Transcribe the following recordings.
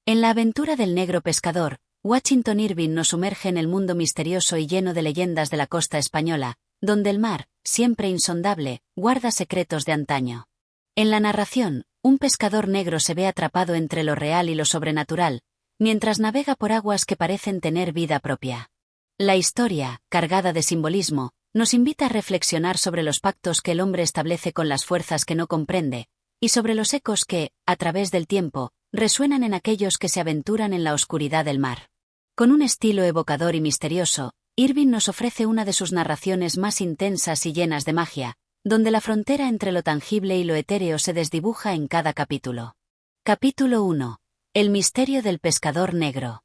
En la aventura del negro pescador, Washington Irving nos sumerge en el mundo misterioso y lleno de leyendas de la costa española, donde el mar, siempre insondable, guarda secretos de antaño. En la narración, un pescador negro se ve atrapado entre lo real y lo sobrenatural, mientras navega por aguas que parecen tener vida propia. La historia, cargada de simbolismo, nos invita a reflexionar sobre los pactos que el hombre establece con las fuerzas que no comprende, y sobre los ecos que, a través del tiempo, resuenan en aquellos que se aventuran en la oscuridad del mar. Con un estilo evocador y misterioso, Irving nos ofrece una de sus narraciones más intensas y llenas de magia, donde la frontera entre lo tangible y lo etéreo se desdibuja en cada capítulo. Capítulo 1. El misterio del pescador negro.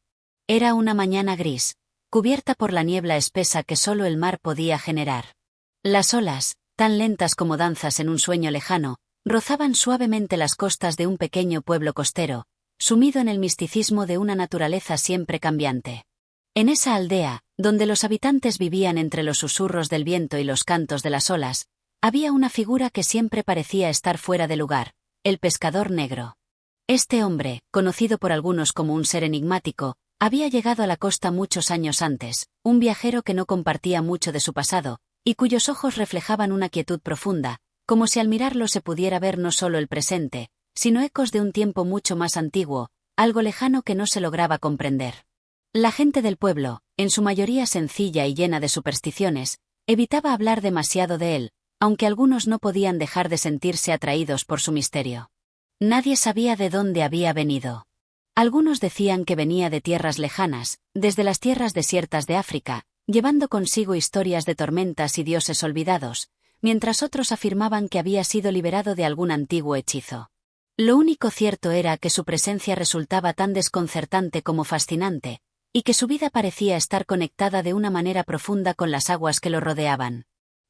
Era una mañana gris, cubierta por la niebla espesa que solo el mar podía generar. Las olas, tan lentas como danzas en un sueño lejano, rozaban suavemente las costas de un pequeño pueblo costero, sumido en el misticismo de una naturaleza siempre cambiante. En esa aldea, donde los habitantes vivían entre los susurros del viento y los cantos de las olas, había una figura que siempre parecía estar fuera de lugar: el pescador negro. Este hombre, conocido por algunos como un ser enigmático, había llegado a la costa muchos años antes, un viajero que no compartía mucho de su pasado, y cuyos ojos reflejaban una quietud profunda, como si al mirarlo se pudiera ver no solo el presente, sino ecos de un tiempo mucho más antiguo, algo lejano que no se lograba comprender. La gente del pueblo, en su mayoría sencilla y llena de supersticiones, evitaba hablar demasiado de él, aunque algunos no podían dejar de sentirse atraídos por su misterio. Nadie sabía de dónde había venido. Algunos decían que venía de tierras lejanas, desde las tierras desiertas de África, llevando consigo historias de tormentas y dioses olvidados, mientras otros afirmaban que había sido liberado de algún antiguo hechizo. Lo único cierto era que su presencia resultaba tan desconcertante como fascinante, y que su vida parecía estar conectada de una manera profunda con las aguas que lo rodeaban.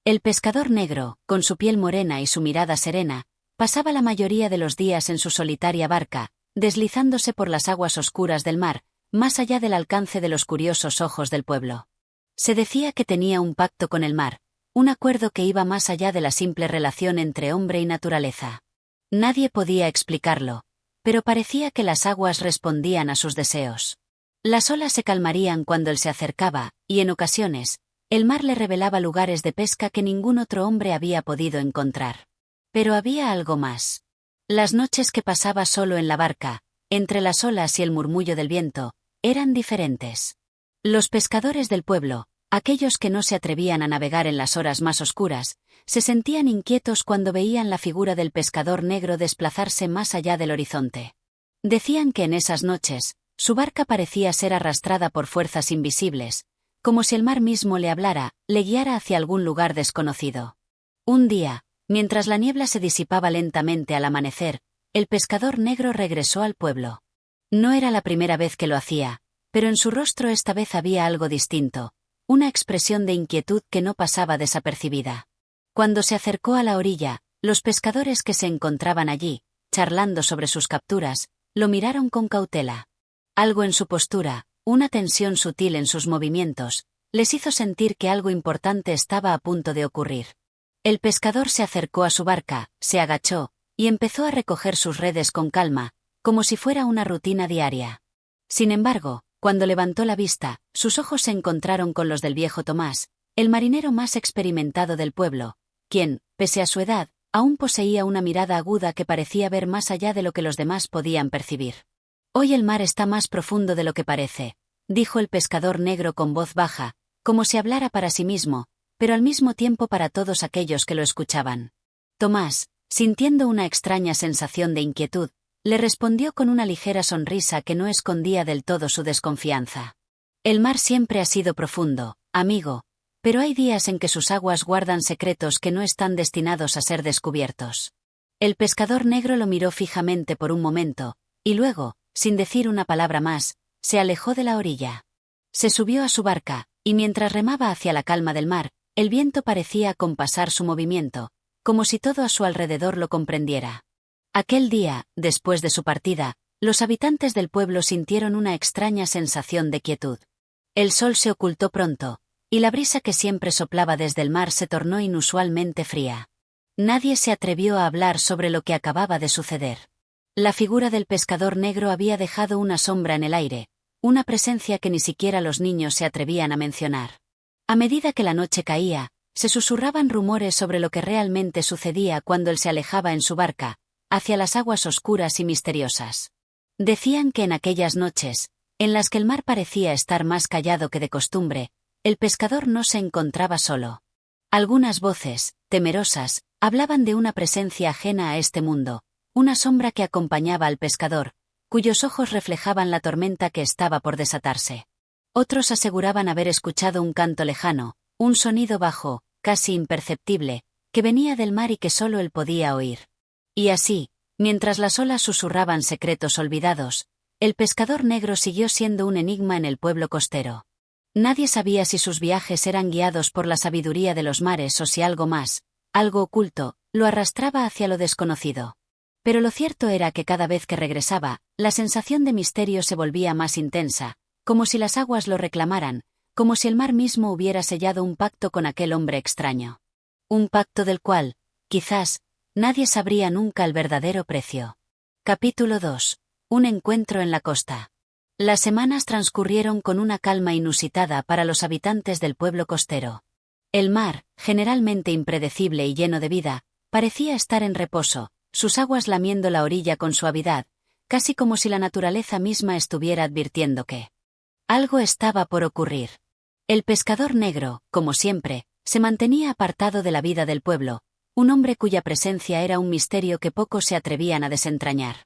El pescador negro, con su piel morena y su mirada serena, pasaba la mayoría de los días en su solitaria barca, deslizándose por las aguas oscuras del mar, más allá del alcance de los curiosos ojos del pueblo. Se decía que tenía un pacto con el mar, un acuerdo que iba más allá de la simple relación entre hombre y naturaleza. Nadie podía explicarlo, pero parecía que las aguas respondían a sus deseos. Las olas se calmarían cuando él se acercaba, y en ocasiones, el mar le revelaba lugares de pesca que ningún otro hombre había podido encontrar. Pero había algo más. Las noches que pasaba solo en la barca, entre las olas y el murmullo del viento, eran diferentes. Los pescadores del pueblo, aquellos que no se atrevían a navegar en las horas más oscuras, se sentían inquietos cuando veían la figura del pescador negro desplazarse más allá del horizonte. Decían que en esas noches, su barca parecía ser arrastrada por fuerzas invisibles, como si el mar mismo le hablara, le guiara hacia algún lugar desconocido. Un día, mientras la niebla se disipaba lentamente al amanecer, el pescador negro regresó al pueblo. No era la primera vez que lo hacía, pero en su rostro esta vez había algo distinto, una expresión de inquietud que no pasaba desapercibida. Cuando se acercó a la orilla, los pescadores que se encontraban allí, charlando sobre sus capturas, lo miraron con cautela. Algo en su postura, una tensión sutil en sus movimientos, les hizo sentir que algo importante estaba a punto de ocurrir. El pescador se acercó a su barca, se agachó, y empezó a recoger sus redes con calma, como si fuera una rutina diaria. Sin embargo, cuando levantó la vista, sus ojos se encontraron con los del viejo Tomás, el marinero más experimentado del pueblo, quien, pese a su edad, aún poseía una mirada aguda que parecía ver más allá de lo que los demás podían percibir. «Hoy el mar está más profundo de lo que parece», dijo el pescador negro con voz baja, como si hablara para sí mismo, pero al mismo tiempo para todos aquellos que lo escuchaban. Tomás, sintiendo una extraña sensación de inquietud, le respondió con una ligera sonrisa que no escondía del todo su desconfianza. «El mar siempre ha sido profundo, amigo, pero hay días en que sus aguas guardan secretos que no están destinados a ser descubiertos». El pescador negro lo miró fijamente por un momento, y luego, sin decir una palabra más, se alejó de la orilla. Se subió a su barca, y mientras remaba hacia la calma del mar, el viento parecía acompasar su movimiento, como si todo a su alrededor lo comprendiera. Aquel día, después de su partida, los habitantes del pueblo sintieron una extraña sensación de quietud. El sol se ocultó pronto, y la brisa que siempre soplaba desde el mar se tornó inusualmente fría. Nadie se atrevió a hablar sobre lo que acababa de suceder. La figura del pescador negro había dejado una sombra en el aire, una presencia que ni siquiera los niños se atrevían a mencionar. A medida que la noche caía, se susurraban rumores sobre lo que realmente sucedía cuando él se alejaba en su barca, hacia las aguas oscuras y misteriosas. Decían que en aquellas noches, en las que el mar parecía estar más callado que de costumbre, el pescador no se encontraba solo. Algunas voces, temerosas, hablaban de una presencia ajena a este mundo, una sombra que acompañaba al pescador, cuyos ojos reflejaban la tormenta que estaba por desatarse. Otros aseguraban haber escuchado un canto lejano, un sonido bajo, casi imperceptible, que venía del mar y que solo él podía oír. Y así, mientras las olas susurraban secretos olvidados, el pescador negro siguió siendo un enigma en el pueblo costero. Nadie sabía si sus viajes eran guiados por la sabiduría de los mares o si algo más, algo oculto, lo arrastraba hacia lo desconocido. Pero lo cierto era que cada vez que regresaba, la sensación de misterio se volvía más intensa, como si las aguas lo reclamaran, como si el mar mismo hubiera sellado un pacto con aquel hombre extraño. Un pacto del cual, quizás, nadie sabría nunca el verdadero precio. Capítulo 2. Un encuentro en la costa. Las semanas transcurrieron con una calma inusitada para los habitantes del pueblo costero. El mar, generalmente impredecible y lleno de vida, parecía estar en reposo, sus aguas lamiendo la orilla con suavidad, casi como si la naturaleza misma estuviera advirtiendo que algo estaba por ocurrir. El pescador negro, como siempre, se mantenía apartado de la vida del pueblo, un hombre cuya presencia era un misterio que pocos se atrevían a desentrañar.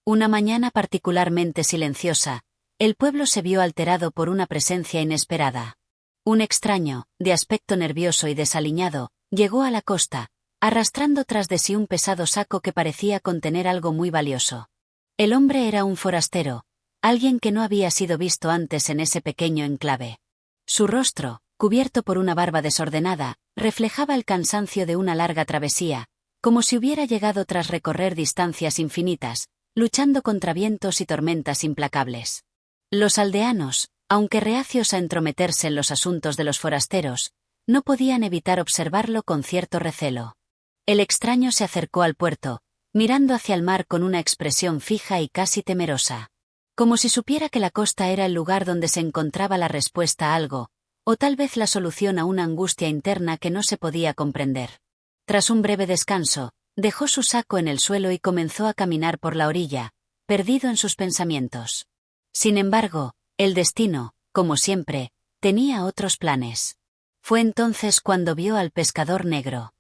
Una mañana particularmente silenciosa, el pueblo se vio alterado por una presencia inesperada. Un extraño, de aspecto nervioso y desaliñado, llegó a la costa, arrastrando tras de sí un pesado saco que parecía contener algo muy valioso. El hombre era un forastero, alguien que no había sido visto antes en ese pequeño enclave. Su rostro, cubierto por una barba desordenada, reflejaba el cansancio de una larga travesía, como si hubiera llegado tras recorrer distancias infinitas, luchando contra vientos y tormentas implacables. Los aldeanos, aunque reacios a entrometerse en los asuntos de los forasteros, no podían evitar observarlo con cierto recelo. El extraño se acercó al puerto, mirando hacia el mar con una expresión fija y casi temerosa. Como si supiera que la costa era el lugar donde se encontraba la respuesta a algo, o tal vez la solución a una angustia interna que no se podía comprender. Tras un breve descanso, dejó su saco en el suelo y comenzó a caminar por la orilla, perdido en sus pensamientos. Sin embargo, el destino, como siempre, tenía otros planes. Fue entonces cuando vio al pescador negro.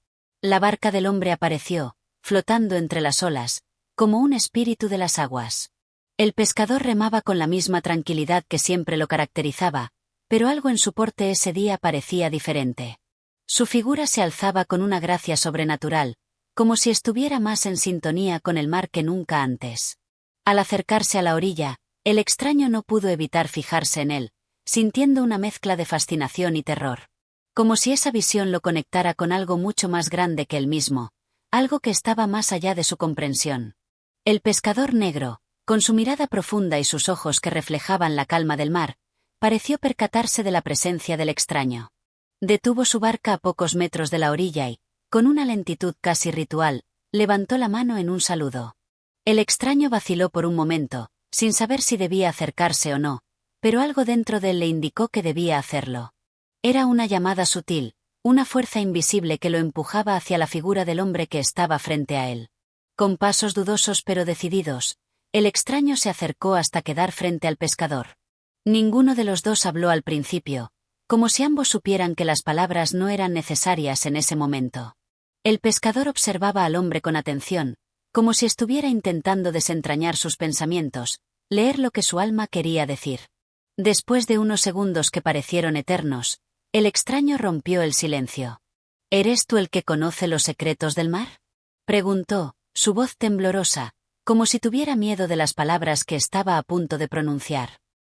La barca del hombre apareció, flotando entre las olas, como un espíritu de las aguas. El pescador remaba con la misma tranquilidad que siempre lo caracterizaba, pero algo en su porte ese día parecía diferente. Su figura se alzaba con una gracia sobrenatural, como si estuviera más en sintonía con el mar que nunca antes. Al acercarse a la orilla, el extraño no pudo evitar fijarse en él, sintiendo una mezcla de fascinación y terror. Como si esa visión lo conectara con algo mucho más grande que él mismo, algo que estaba más allá de su comprensión. El pescador negro, con su mirada profunda y sus ojos que reflejaban la calma del mar, pareció percatarse de la presencia del extraño. Detuvo su barca a pocos metros de la orilla y, con una lentitud casi ritual, levantó la mano en un saludo. El extraño vaciló por un momento, sin saber si debía acercarse o no, pero algo dentro de él le indicó que debía hacerlo. Era una llamada sutil, una fuerza invisible que lo empujaba hacia la figura del hombre que estaba frente a él. Con pasos dudosos pero decididos, el extraño se acercó hasta quedar frente al pescador. Ninguno de los dos habló al principio, como si ambos supieran que las palabras no eran necesarias en ese momento. El pescador observaba al hombre con atención, como si estuviera intentando desentrañar sus pensamientos, leer lo que su alma quería decir. Después de unos segundos que parecieron eternos, el extraño rompió el silencio. ¿Eres tú el que conoce los secretos del mar?, preguntó, su voz temblorosa, como si tuviera miedo de las palabras que estaba a punto de pronunciar.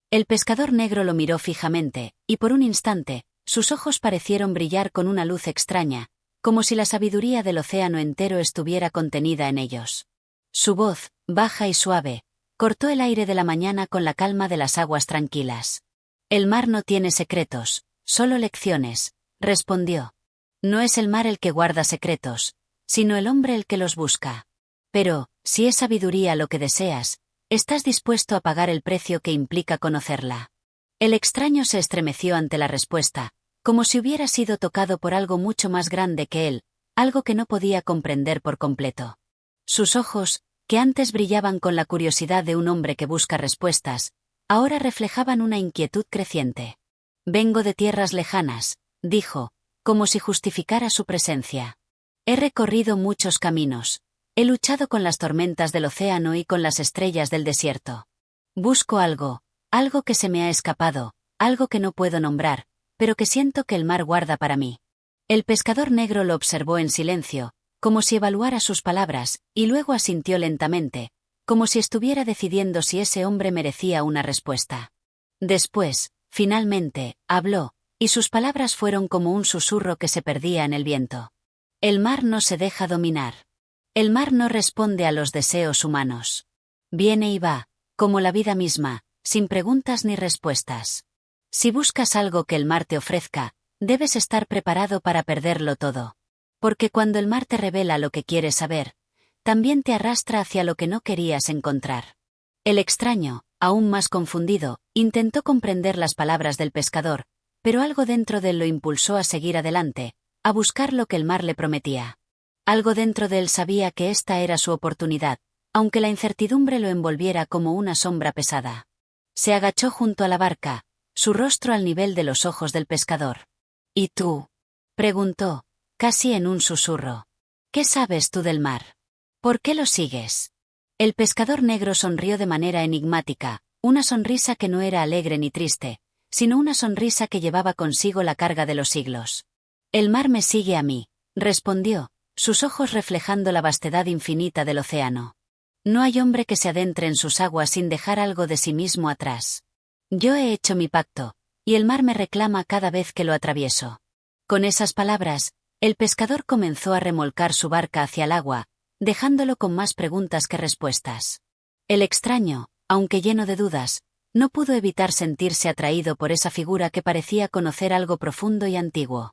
El pescador negro lo miró fijamente, y por un instante, sus ojos parecieron brillar con una luz extraña, como si la sabiduría del océano entero estuviera contenida en ellos. Su voz, baja y suave, cortó el aire de la mañana con la calma de las aguas tranquilas. El mar no tiene secretos, solo lecciones, respondió. No es el mar el que guarda secretos, sino el hombre el que los busca. Pero, Si es sabiduría lo que deseas, estás dispuesto a pagar el precio que implica conocerla. El extraño se estremeció ante la respuesta, como si hubiera sido tocado por algo mucho más grande que él, algo que no podía comprender por completo. Sus ojos, que antes brillaban con la curiosidad de un hombre que busca respuestas, ahora reflejaban una inquietud creciente. «Vengo de tierras lejanas», dijo, como si justificara su presencia. «He recorrido muchos caminos. He luchado con las tormentas del océano y con las estrellas del desierto. Busco algo que se me ha escapado, algo que no puedo nombrar, pero que siento que el mar guarda para mí». El pescador negro lo observó en silencio, como si evaluara sus palabras, y luego asintió lentamente, como si estuviera decidiendo si ese hombre merecía una respuesta. Después, finalmente, habló, y sus palabras fueron como un susurro que se perdía en el viento. «El mar no se deja dominar. El mar no responde a los deseos humanos. Viene y va, como la vida misma, sin preguntas ni respuestas. Si buscas algo que el mar te ofrezca, debes estar preparado para perderlo todo. Porque cuando el mar te revela lo que quieres saber, también te arrastra hacia lo que no querías encontrar». El extraño, aún más confundido, intentó comprender las palabras del pescador, pero algo dentro de él lo impulsó a seguir adelante, a buscar lo que el mar le prometía. Algo dentro de él sabía que esta era su oportunidad, aunque la incertidumbre lo envolviera como una sombra pesada. Se agachó junto a la barca, su rostro al nivel de los ojos del pescador. «¿Y tú?», preguntó, casi en un susurro. «¿Qué sabes tú del mar? ¿Por qué lo sigues?». El pescador negro sonrió de manera enigmática, una sonrisa que no era alegre ni triste, sino una sonrisa que llevaba consigo la carga de los siglos. «El mar me sigue a mí», respondió, sus ojos reflejando la vastedad infinita del océano. «No hay hombre que se adentre en sus aguas sin dejar algo de sí mismo atrás. Yo he hecho mi pacto, y el mar me reclama cada vez que lo atravieso». Con esas palabras, el pescador comenzó a remolcar su barca hacia el agua, dejándolo con más preguntas que respuestas. El extraño, aunque lleno de dudas, no pudo evitar sentirse atraído por esa figura que parecía conocer algo profundo y antiguo.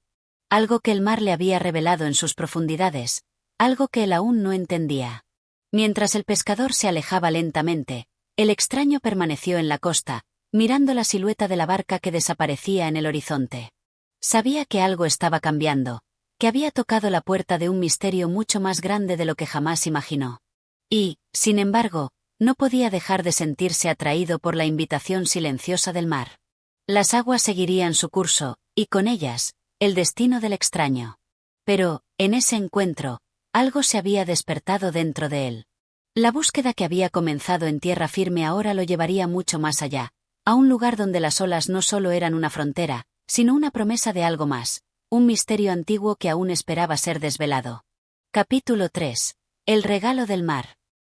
Algo que el mar le había revelado en sus profundidades, algo que él aún no entendía. Mientras el pescador se alejaba lentamente, el extraño permaneció en la costa, mirando la silueta de la barca que desaparecía en el horizonte. Sabía que algo estaba cambiando, que había tocado la puerta de un misterio mucho más grande de lo que jamás imaginó. Y, sin embargo, no podía dejar de sentirse atraído por la invitación silenciosa del mar. Las aguas seguirían su curso, y con ellas, el destino del extraño. Pero, en ese encuentro, algo se había despertado dentro de él. La búsqueda que había comenzado en tierra firme ahora lo llevaría mucho más allá, a un lugar donde las olas no solo eran una frontera, sino una promesa de algo más, un misterio antiguo que aún esperaba ser desvelado. Capítulo 3. El regalo del mar.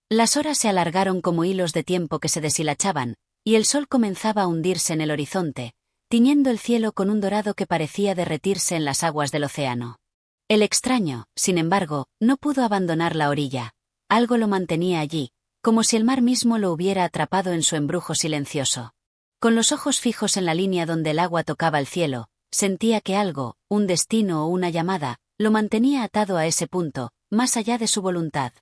Las horas se alargaron como hilos de tiempo que se deshilachaban, y el sol comenzaba a hundirse en el horizonte, tiñendo el cielo con un dorado que parecía derretirse en las aguas del océano. El extraño, sin embargo, no pudo abandonar la orilla. Algo lo mantenía allí, como si el mar mismo lo hubiera atrapado en su embrujo silencioso. Con los ojos fijos en la línea donde el agua tocaba el cielo, sentía que algo, un destino o una llamada, lo mantenía atado a ese punto, más allá de su voluntad.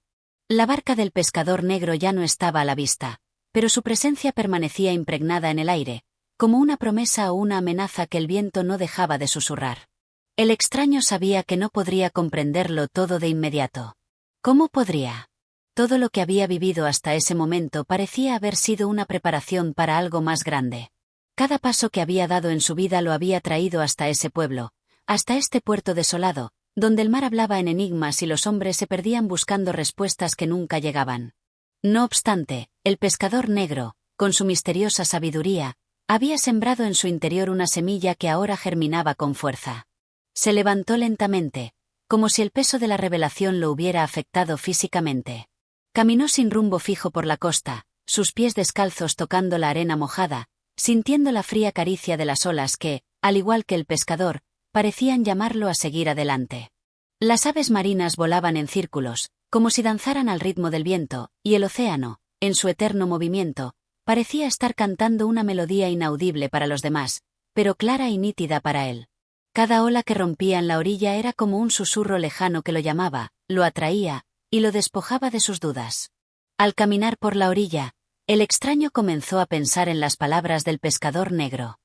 La barca del pescador negro ya no estaba a la vista, pero su presencia permanecía impregnada en el aire, como una promesa o una amenaza que el viento no dejaba de susurrar. El extraño sabía que no podría comprenderlo todo de inmediato. ¿Cómo podría? Todo lo que había vivido hasta ese momento parecía haber sido una preparación para algo más grande. Cada paso que había dado en su vida lo había traído hasta ese pueblo, hasta este puerto desolado, donde el mar hablaba en enigmas y los hombres se perdían buscando respuestas que nunca llegaban. No obstante, el pescador negro, con su misteriosa sabiduría, había sembrado en su interior una semilla que ahora germinaba con fuerza. Se levantó lentamente, como si el peso de la revelación lo hubiera afectado físicamente. Caminó sin rumbo fijo por la costa, sus pies descalzos tocando la arena mojada, sintiendo la fría caricia de las olas que, al igual que el pescador, parecían llamarlo a seguir adelante. Las aves marinas volaban en círculos, como si danzaran al ritmo del viento, y el océano, en su eterno movimiento, parecía estar cantando una melodía inaudible para los demás, pero clara y nítida para él. Cada ola que rompía en la orilla era como un susurro lejano que lo llamaba, lo atraía, y lo despojaba de sus dudas. Al caminar por la orilla, el extraño comenzó a pensar en las palabras del pescador negro.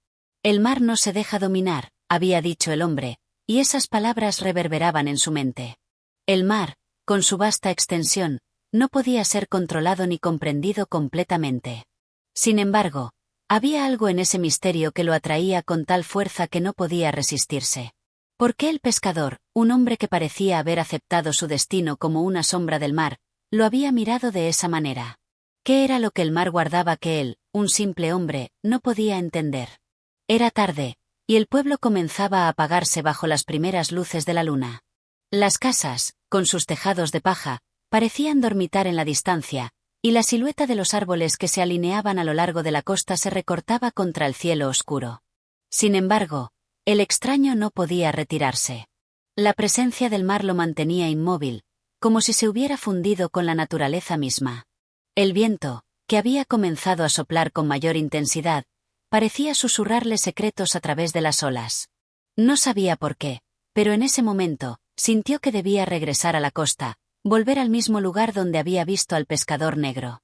El mar no se deja dominar, había dicho el hombre, y esas palabras reverberaban en su mente. El mar, con su vasta extensión, no podía ser controlado ni comprendido completamente. Sin embargo, había algo en ese misterio que lo atraía con tal fuerza que no podía resistirse. ¿Por qué el pescador, un hombre que parecía haber aceptado su destino como una sombra del mar, lo había mirado de esa manera? ¿Qué era lo que el mar guardaba que él, un simple hombre, no podía entender? Era tarde, y el pueblo comenzaba a apagarse bajo las primeras luces de la luna. Las casas, con sus tejados de paja, parecían dormitar en la distancia, y la silueta de los árboles que se alineaban a lo largo de la costa se recortaba contra el cielo oscuro. Sin embargo, el extraño no podía retirarse. La presencia del mar lo mantenía inmóvil, como si se hubiera fundido con la naturaleza misma. El viento, que había comenzado a soplar con mayor intensidad, parecía susurrarle secretos a través de las olas. No sabía por qué, pero en ese momento, sintió que debía regresar a la costa, volver al mismo lugar donde había visto al pescador negro.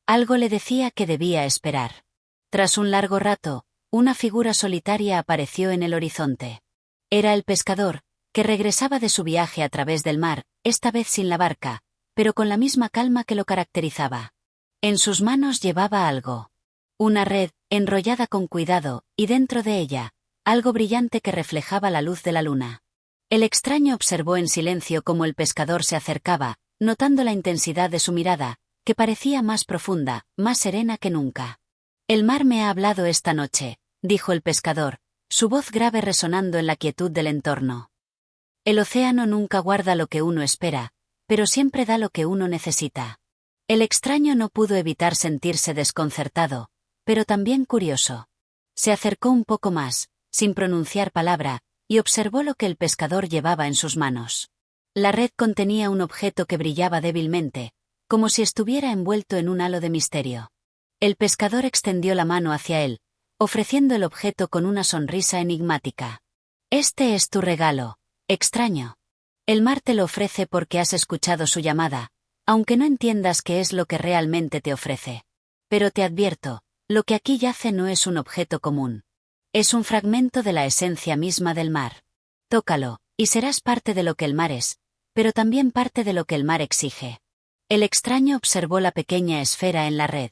Algo le decía que debía esperar. Tras un largo rato, una figura solitaria apareció en el horizonte. Era el pescador, que regresaba de su viaje a través del mar, esta vez sin la barca, pero con la misma calma que lo caracterizaba. En sus manos llevaba algo. Una red, enrollada con cuidado, y dentro de ella, algo brillante que reflejaba la luz de la luna. El extraño observó en silencio cómo el pescador se acercaba, notando la intensidad de su mirada, que parecía más profunda, más serena que nunca. «El mar me ha hablado esta noche», dijo el pescador, su voz grave resonando en la quietud del entorno. El océano nunca guarda lo que uno espera, pero siempre da lo que uno necesita. El extraño no pudo evitar sentirse desconcertado, pero también curioso. Se acercó un poco más, sin pronunciar palabra, y observó lo que el pescador llevaba en sus manos. La red contenía un objeto que brillaba débilmente, como si estuviera envuelto en un halo de misterio. El pescador extendió la mano hacia él, ofreciendo el objeto con una sonrisa enigmática. «Este es tu regalo, extraño. El mar te lo ofrece porque has escuchado su llamada, aunque no entiendas qué es lo que realmente te ofrece. Pero te advierto, lo que aquí yace no es un objeto común. Es un fragmento de la esencia misma del mar. Tócalo, y serás parte de lo que el mar es, pero también parte de lo que el mar exige». El extraño observó la pequeña esfera en la red.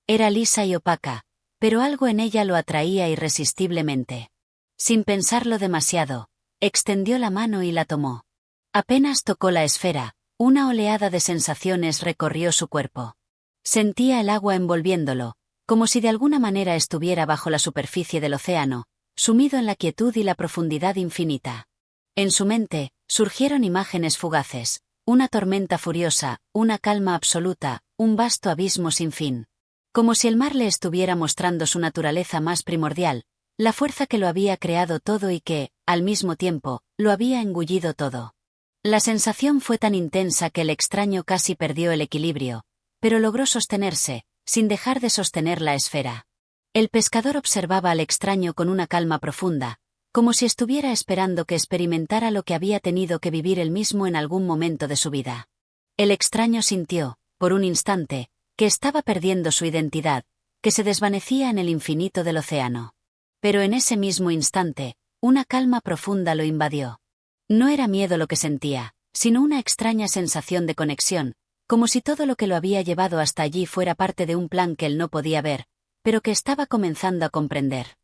Era lisa y opaca, pero algo en ella lo atraía irresistiblemente. Sin pensarlo demasiado, extendió la mano y la tomó. Apenas tocó la esfera, una oleada de sensaciones recorrió su cuerpo. Sentía el agua envolviéndolo, como si de alguna manera estuviera bajo la superficie del océano, sumido en la quietud y la profundidad infinita. En su mente, surgieron imágenes fugaces, una tormenta furiosa, una calma absoluta, un vasto abismo sin fin. Como si el mar le estuviera mostrando su naturaleza más primordial, la fuerza que lo había creado todo y que, al mismo tiempo, lo había engullido todo. La sensación fue tan intensa que el extraño casi perdió el equilibrio, pero logró sostenerse, sin dejar de sostener la esfera. El pescador observaba al extraño con una calma profunda, como si estuviera esperando que experimentara lo que había tenido que vivir él mismo en algún momento de su vida. El extraño sintió, por un instante, que estaba perdiendo su identidad, que se desvanecía en el infinito del océano. Pero en ese mismo instante, una calma profunda lo invadió. No era miedo lo que sentía, sino una extraña sensación de conexión, como si todo lo que lo había llevado hasta allí fuera parte de un plan que él no podía ver, pero que estaba comenzando a comprender.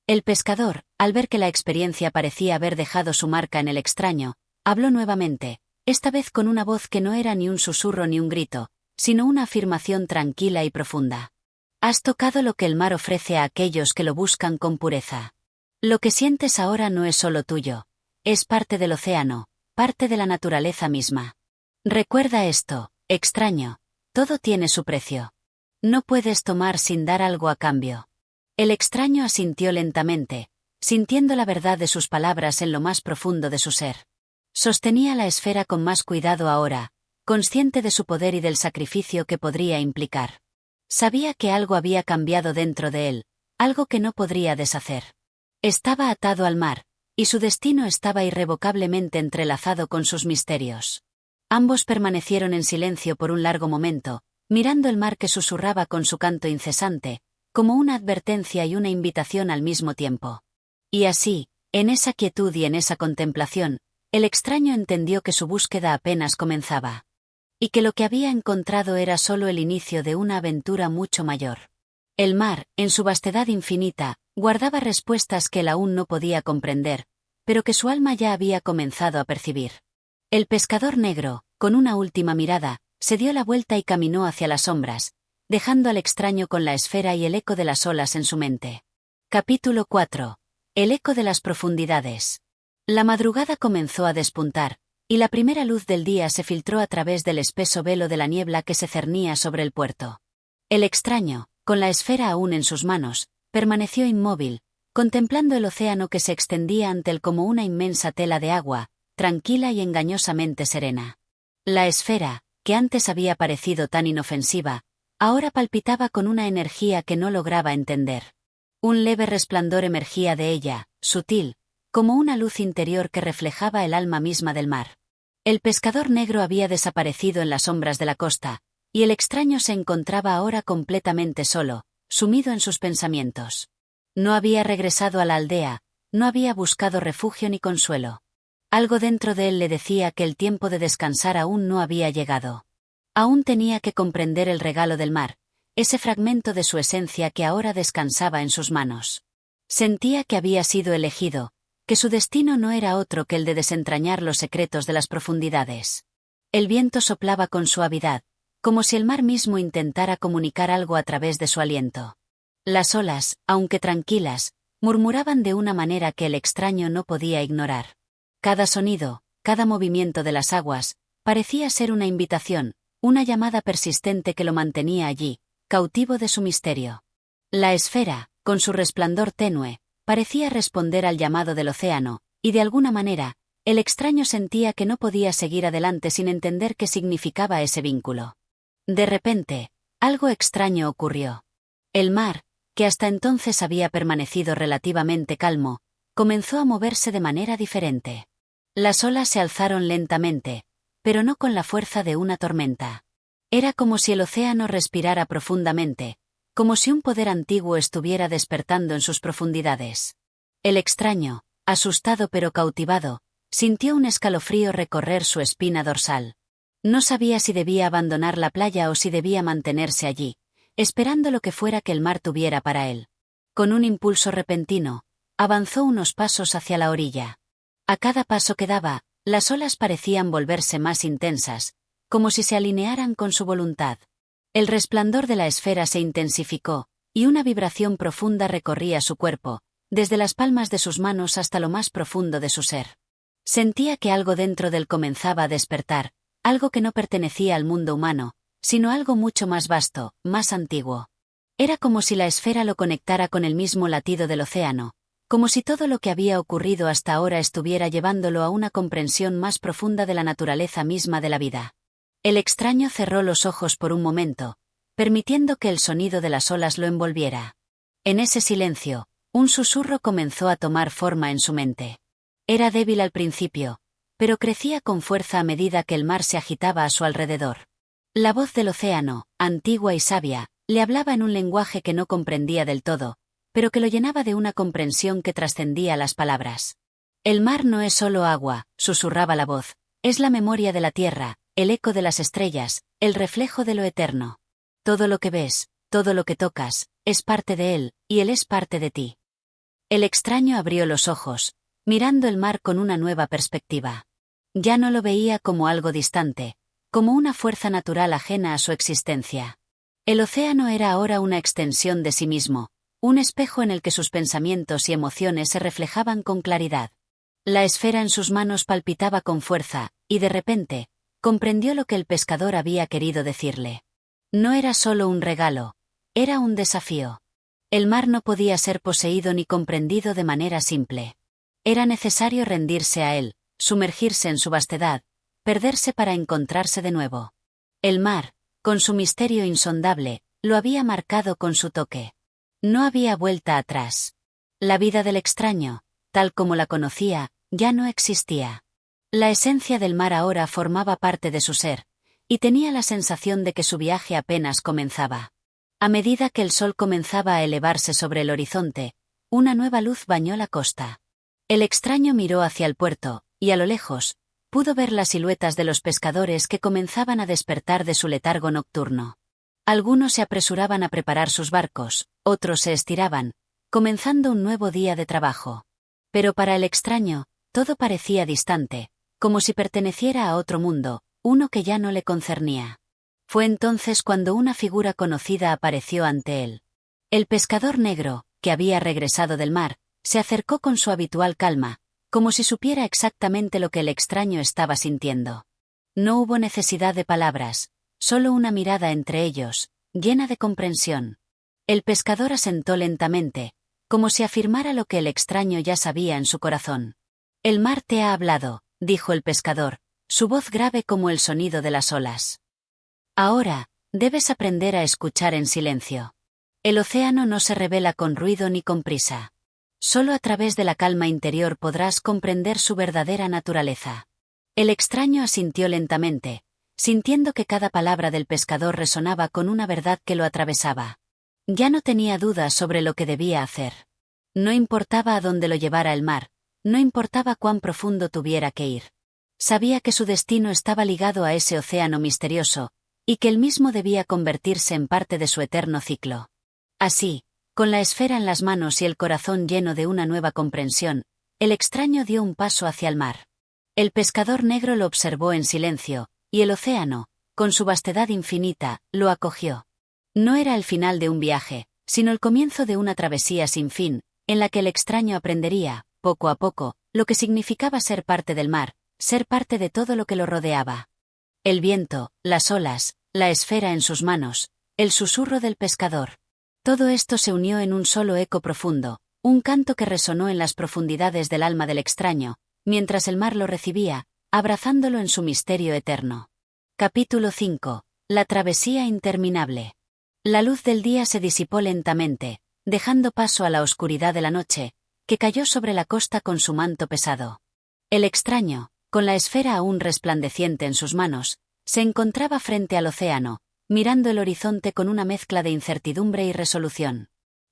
El pescador, al ver que la experiencia parecía haber dejado su marca en el extraño, habló nuevamente, esta vez con una voz que no era ni un susurro ni un grito, sino una afirmación tranquila y profunda. «Has tocado lo que el mar ofrece a aquellos que lo buscan con pureza. Lo que sientes ahora no es solo tuyo, es parte del océano, parte de la naturaleza misma. Recuerda esto, extraño, todo tiene su precio. No puedes tomar sin dar algo a cambio». El extraño asintió lentamente, sintiendo la verdad de sus palabras en lo más profundo de su ser. Sostenía la esfera con más cuidado ahora, consciente de su poder y del sacrificio que podría implicar. Sabía que algo había cambiado dentro de él, algo que no podría deshacer. Estaba atado al mar, y su destino estaba irrevocablemente entrelazado con sus misterios. Ambos permanecieron en silencio por un largo momento, mirando el mar que susurraba con su canto incesante, como una advertencia y una invitación al mismo tiempo. Y así, en esa quietud y en esa contemplación, el extraño entendió que su búsqueda apenas comenzaba. Y que lo que había encontrado era solo el inicio de una aventura mucho mayor. El mar, en su vastedad infinita, guardaba respuestas que él aún no podía comprender, pero que su alma ya había comenzado a percibir. El pescador negro, con una última mirada, se dio la vuelta y caminó hacia las sombras, dejando al extraño con la esfera y el eco de las olas en su mente. Capítulo 4. El eco de las profundidades. La madrugada comenzó a despuntar, y la primera luz del día se filtró a través del espeso velo de la niebla que se cernía sobre el puerto. El extraño, con la esfera aún en sus manos, permaneció inmóvil, contemplando el océano que se extendía ante él como una inmensa tela de agua, tranquila y engañosamente serena. La esfera, que antes había parecido tan inofensiva, ahora palpitaba con una energía que no lograba entender. Un leve resplandor emergía de ella, sutil, como una luz interior que reflejaba el alma misma del mar. El pescador negro había desaparecido en las sombras de la costa, y el extraño se encontraba ahora completamente solo, sumido en sus pensamientos. No había regresado a la aldea, no había buscado refugio ni consuelo. Algo dentro de él le decía que el tiempo de descansar aún no había llegado. Aún tenía que comprender el regalo del mar, ese fragmento de su esencia que ahora descansaba en sus manos. Sentía que había sido elegido, que su destino no era otro que el de desentrañar los secretos de las profundidades. El viento soplaba con suavidad, como si el mar mismo intentara comunicar algo a través de su aliento. Las olas, aunque tranquilas, murmuraban de una manera que el extraño no podía ignorar. Cada sonido, cada movimiento de las aguas, parecía ser una invitación, una llamada persistente que lo mantenía allí, cautivo de su misterio. La esfera, con su resplandor tenue, parecía responder al llamado del océano, y de alguna manera, el extraño sentía que no podía seguir adelante sin entender qué significaba ese vínculo. De repente, algo extraño ocurrió. El mar, que hasta entonces había permanecido relativamente calmo, comenzó a moverse de manera diferente. Las olas se alzaron lentamente, pero no con la fuerza de una tormenta. Era como si el océano respirara profundamente, como si un poder antiguo estuviera despertando en sus profundidades. El extraño, asustado pero cautivado, sintió un escalofrío recorrer su espina dorsal. No sabía si debía abandonar la playa o si debía mantenerse allí, esperando lo que fuera que el mar tuviera para él. Con un impulso repentino, avanzó unos pasos hacia la orilla. A cada paso que daba, las olas parecían volverse más intensas, como si se alinearan con su voluntad. El resplandor de la esfera se intensificó, y una vibración profunda recorría su cuerpo, desde las palmas de sus manos hasta lo más profundo de su ser. Sentía que algo dentro de él comenzaba a despertar, algo que no pertenecía al mundo humano, sino algo mucho más vasto, más antiguo. Era como si la esfera lo conectara con el mismo latido del océano, como si todo lo que había ocurrido hasta ahora estuviera llevándolo a una comprensión más profunda de la naturaleza misma de la vida. El extraño cerró los ojos por un momento, permitiendo que el sonido de las olas lo envolviera. En ese silencio, un susurro comenzó a tomar forma en su mente. Era débil al principio, pero crecía con fuerza a medida que el mar se agitaba a su alrededor. La voz del océano, antigua y sabia, le hablaba en un lenguaje que no comprendía del todo, pero que lo llenaba de una comprensión que trascendía las palabras. El mar no es solo agua, susurraba la voz, es la memoria de la tierra, el eco de las estrellas, el reflejo de lo eterno. Todo lo que ves, todo lo que tocas, es parte de él, y él es parte de ti. El extraño abrió los ojos, mirando el mar con una nueva perspectiva. Ya no lo veía como algo distante, como una fuerza natural ajena a su existencia. El océano era ahora una extensión de sí mismo, un espejo en el que sus pensamientos y emociones se reflejaban con claridad. La esfera en sus manos palpitaba con fuerza, y de repente, comprendió lo que el pescador había querido decirle. No era solo un regalo, era un desafío. El mar no podía ser poseído ni comprendido de manera simple. Era necesario rendirse a él, sumergirse en su vastedad, perderse para encontrarse de nuevo. El mar, con su misterio insondable, lo había marcado con su toque. No había vuelta atrás. La vida del extraño, tal como la conocía, ya no existía. La esencia del mar ahora formaba parte de su ser, y tenía la sensación de que su viaje apenas comenzaba. A medida que el sol comenzaba a elevarse sobre el horizonte, una nueva luz bañó la costa. El extraño miró hacia el puerto, y a lo lejos, pudo ver las siluetas de los pescadores que comenzaban a despertar de su letargo nocturno. Algunos se apresuraban a preparar sus barcos, otros se estiraban, comenzando un nuevo día de trabajo. Pero para el extraño, todo parecía distante, como si perteneciera a otro mundo, uno que ya no le concernía. Fue entonces cuando una figura conocida apareció ante él. El pescador negro, que había regresado del mar, se acercó con su habitual calma, como si supiera exactamente lo que el extraño estaba sintiendo. No hubo necesidad de palabras, solo una mirada entre ellos, llena de comprensión. El pescador asentó lentamente, como si afirmara lo que el extraño ya sabía en su corazón. «El mar te ha hablado», dijo el pescador, su voz grave como el sonido de las olas. «Ahora, debes aprender a escuchar en silencio. El océano no se revela con ruido ni con prisa. Solo a través de la calma interior podrás comprender su verdadera naturaleza». El extraño asintió lentamente, sintiendo que cada palabra del pescador resonaba con una verdad que lo atravesaba. Ya no tenía dudas sobre lo que debía hacer. No importaba a dónde lo llevara el mar, no importaba cuán profundo tuviera que ir. Sabía que su destino estaba ligado a ese océano misterioso, y que él mismo debía convertirse en parte de su eterno ciclo. Así, con la esfera en las manos y el corazón lleno de una nueva comprensión, el extraño dio un paso hacia el mar. El pescador negro lo observó en silencio, y el océano, con su vastedad infinita, lo acogió. No era el final de un viaje, sino el comienzo de una travesía sin fin, en la que el extraño aprendería, poco a poco, lo que significaba ser parte del mar, ser parte de todo lo que lo rodeaba. El viento, las olas, la esfera en sus manos, el susurro del pescador. Todo esto se unió en un solo eco profundo, un canto que resonó en las profundidades del alma del extraño, mientras el mar lo recibía, abrazándolo en su misterio eterno. Capítulo 5. La travesía interminable. La luz del día se disipó lentamente, dejando paso a la oscuridad de la noche, que cayó sobre la costa con su manto pesado. El extraño, con la esfera aún resplandeciente en sus manos, se encontraba frente al océano, mirando el horizonte con una mezcla de incertidumbre y resolución.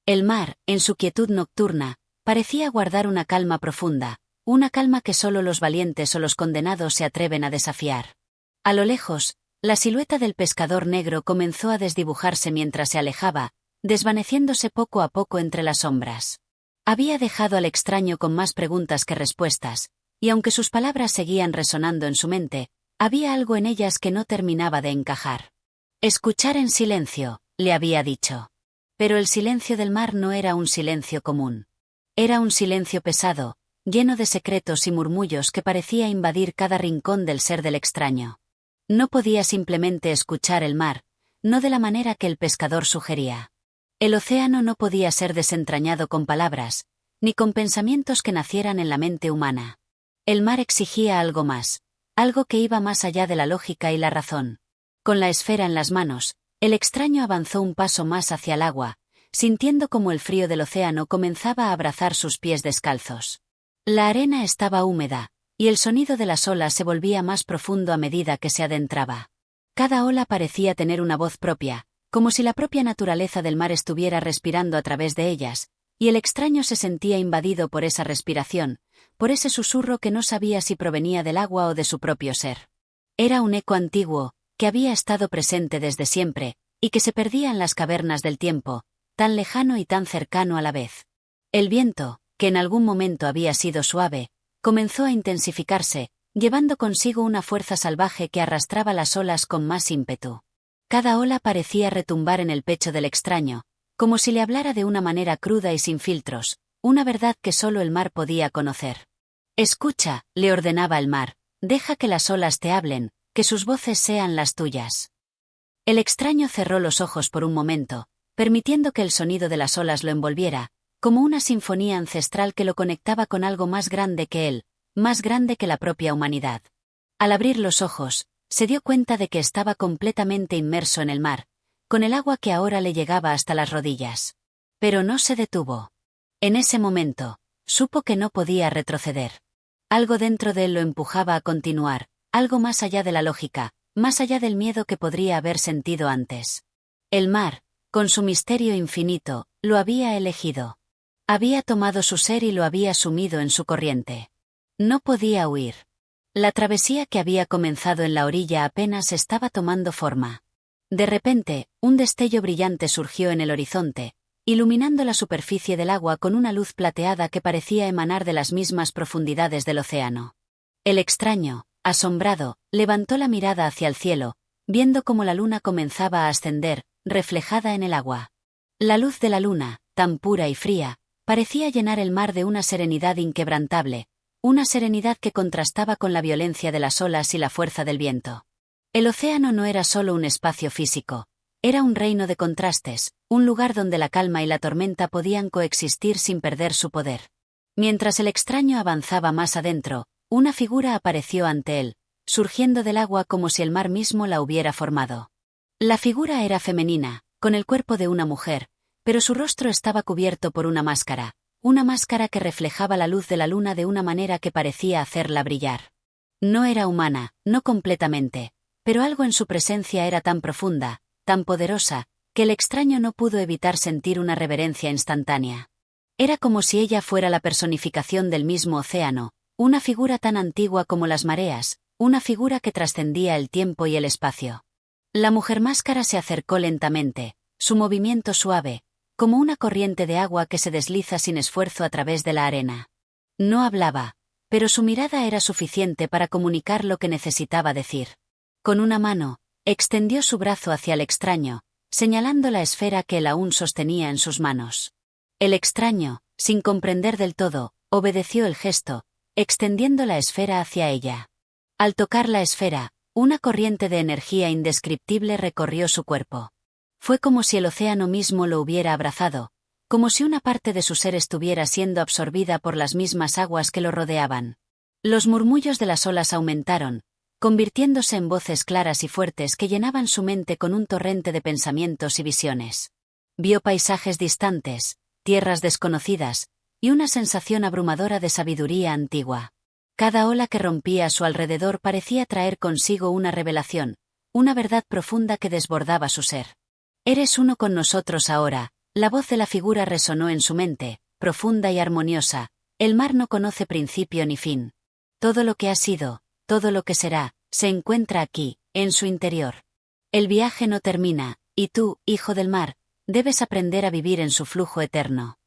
El mar, en su quietud nocturna, parecía guardar una calma profunda, una calma que solo los valientes o los condenados se atreven a desafiar. A lo lejos, la silueta del pescador negro comenzó a desdibujarse mientras se alejaba, desvaneciéndose poco a poco entre las sombras. Había dejado al extraño con más preguntas que respuestas, y aunque sus palabras seguían resonando en su mente, había algo en ellas que no terminaba de encajar. «Escuchar en silencio», le había dicho. Pero el silencio del mar no era un silencio común. Era un silencio pesado, lleno de secretos y murmullos que parecía invadir cada rincón del ser del extraño. No podía simplemente escuchar el mar, no de la manera que el pescador sugería. El océano no podía ser desentrañado con palabras, ni con pensamientos que nacieran en la mente humana. El mar exigía algo más, algo que iba más allá de la lógica y la razón. Con la esfera en las manos, el extraño avanzó un paso más hacia el agua, sintiendo como el frío del océano comenzaba a abrazar sus pies descalzos. La arena estaba húmeda, y el sonido de las olas se volvía más profundo a medida que se adentraba. Cada ola parecía tener una voz propia, como si la propia naturaleza del mar estuviera respirando a través de ellas, y el extraño se sentía invadido por esa respiración, por ese susurro que no sabía si provenía del agua o de su propio ser. Era un eco antiguo, que había estado presente desde siempre, y que se perdía en las cavernas del tiempo, tan lejano y tan cercano a la vez. El viento, que en algún momento había sido suave, comenzó a intensificarse, llevando consigo una fuerza salvaje que arrastraba las olas con más ímpetu. Cada ola parecía retumbar en el pecho del extraño, como si le hablara de una manera cruda y sin filtros, una verdad que solo el mar podía conocer. «Escucha», le ordenaba el mar, «deja que las olas te hablen, que sus voces sean las tuyas». El extraño cerró los ojos por un momento, permitiendo que el sonido de las olas lo envolviera, como una sinfonía ancestral que lo conectaba con algo más grande que él, más grande que la propia humanidad. Al abrir los ojos, se dio cuenta de que estaba completamente inmerso en el mar, con el agua que ahora le llegaba hasta las rodillas. Pero no se detuvo. En ese momento, supo que no podía retroceder. Algo dentro de él lo empujaba a continuar, algo más allá de la lógica, más allá del miedo que podría haber sentido antes. El mar, con su misterio infinito, lo había elegido. Había tomado su ser y lo había sumido en su corriente. No podía huir. La travesía que había comenzado en la orilla apenas estaba tomando forma. De repente, un destello brillante surgió en el horizonte, iluminando la superficie del agua con una luz plateada que parecía emanar de las mismas profundidades del océano. El extraño, asombrado, levantó la mirada hacia el cielo, viendo cómo la luna comenzaba a ascender, reflejada en el agua. La luz de la luna, tan pura y fría, parecía llenar el mar de una serenidad inquebrantable, una serenidad que contrastaba con la violencia de las olas y la fuerza del viento. El océano no era solo un espacio físico, era un reino de contrastes, un lugar donde la calma y la tormenta podían coexistir sin perder su poder. Mientras el extraño avanzaba más adentro, una figura apareció ante él, surgiendo del agua como si el mar mismo la hubiera formado. La figura era femenina, con el cuerpo de una mujer, pero su rostro estaba cubierto por una máscara que reflejaba la luz de la luna de una manera que parecía hacerla brillar. No era humana, no completamente, pero algo en su presencia era tan profunda, tan poderosa, que el extraño no pudo evitar sentir una reverencia instantánea. Era como si ella fuera la personificación del mismo océano, una figura tan antigua como las mareas, una figura que trascendía el tiempo y el espacio. La mujer máscara se acercó lentamente, su movimiento suave, como una corriente de agua que se desliza sin esfuerzo a través de la arena. No hablaba, pero su mirada era suficiente para comunicar lo que necesitaba decir. Con una mano, extendió su brazo hacia el extraño, señalando la esfera que él aún sostenía en sus manos. El extraño, sin comprender del todo, obedeció el gesto, extendiendo la esfera hacia ella. Al tocar la esfera, una corriente de energía indescriptible recorrió su cuerpo. Fue como si el océano mismo lo hubiera abrazado, como si una parte de su ser estuviera siendo absorbida por las mismas aguas que lo rodeaban. Los murmullos de las olas aumentaron, convirtiéndose en voces claras y fuertes que llenaban su mente con un torrente de pensamientos y visiones. Vio paisajes distantes, tierras desconocidas, y una sensación abrumadora de sabiduría antigua. Cada ola que rompía a su alrededor parecía traer consigo una revelación, una verdad profunda que desbordaba su ser. «Eres uno con nosotros ahora», la voz de la figura resonó en su mente, profunda y armoniosa. El mar no conoce principio ni fin. Todo lo que ha sido, todo lo que será, se encuentra aquí, en su interior. El viaje no termina, y tú, hijo del mar, debes aprender a vivir en su flujo eterno.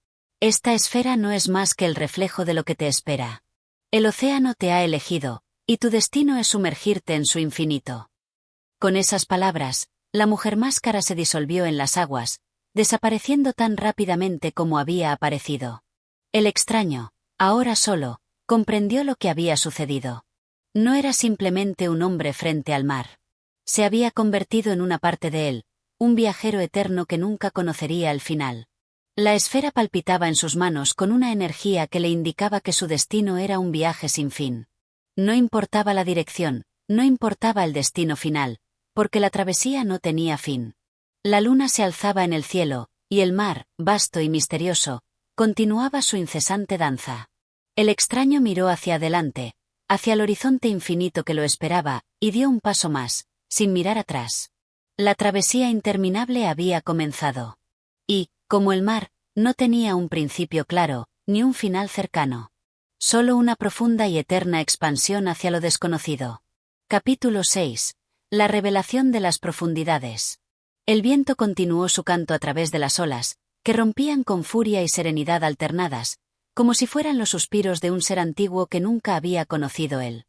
Esta esfera no es más que el reflejo de lo que te espera. El océano te ha elegido, y tu destino es sumergirte en su infinito. Con esas palabras, la mujer máscara se disolvió en las aguas, desapareciendo tan rápidamente como había aparecido. El extraño, ahora solo, comprendió lo que había sucedido. No era simplemente un hombre frente al mar. Se había convertido en una parte de él, un viajero eterno que nunca conocería el final. La esfera palpitaba en sus manos con una energía que le indicaba que su destino era un viaje sin fin. No importaba la dirección, no importaba el destino final, porque la travesía no tenía fin. La luna se alzaba en el cielo, y el mar, vasto y misterioso, continuaba su incesante danza. El extraño miró hacia adelante, hacia el horizonte infinito que lo esperaba, y dio un paso más, sin mirar atrás. La travesía interminable había comenzado. Y, como el mar, no tenía un principio claro, ni un final cercano. Solo una profunda y eterna expansión hacia lo desconocido. Capítulo 6. La revelación de las profundidades. El viento continuó su canto a través de las olas, que rompían con furia y serenidad alternadas, como si fueran los suspiros de un ser antiguo que nunca había conocido él.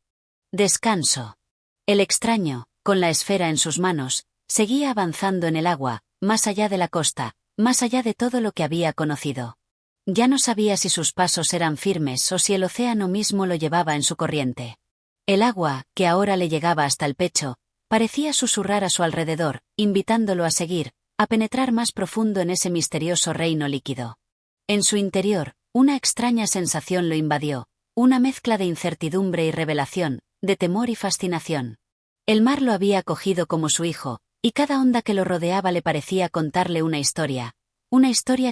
Descanso. El extraño, con la esfera en sus manos, seguía avanzando en el agua, más allá de la costa, más allá de todo lo que había conocido. Ya no sabía si sus pasos eran firmes o si el océano mismo lo llevaba en su corriente. El agua, que ahora le llegaba hasta el pecho, parecía susurrar a su alrededor, invitándolo a seguir, a penetrar más profundo en ese misterioso reino líquido. En su interior, una extraña sensación lo invadió, una mezcla de incertidumbre y revelación, de temor y fascinación. El mar lo había acogido como su hijo, y cada onda que lo rodeaba le parecía contarle una historia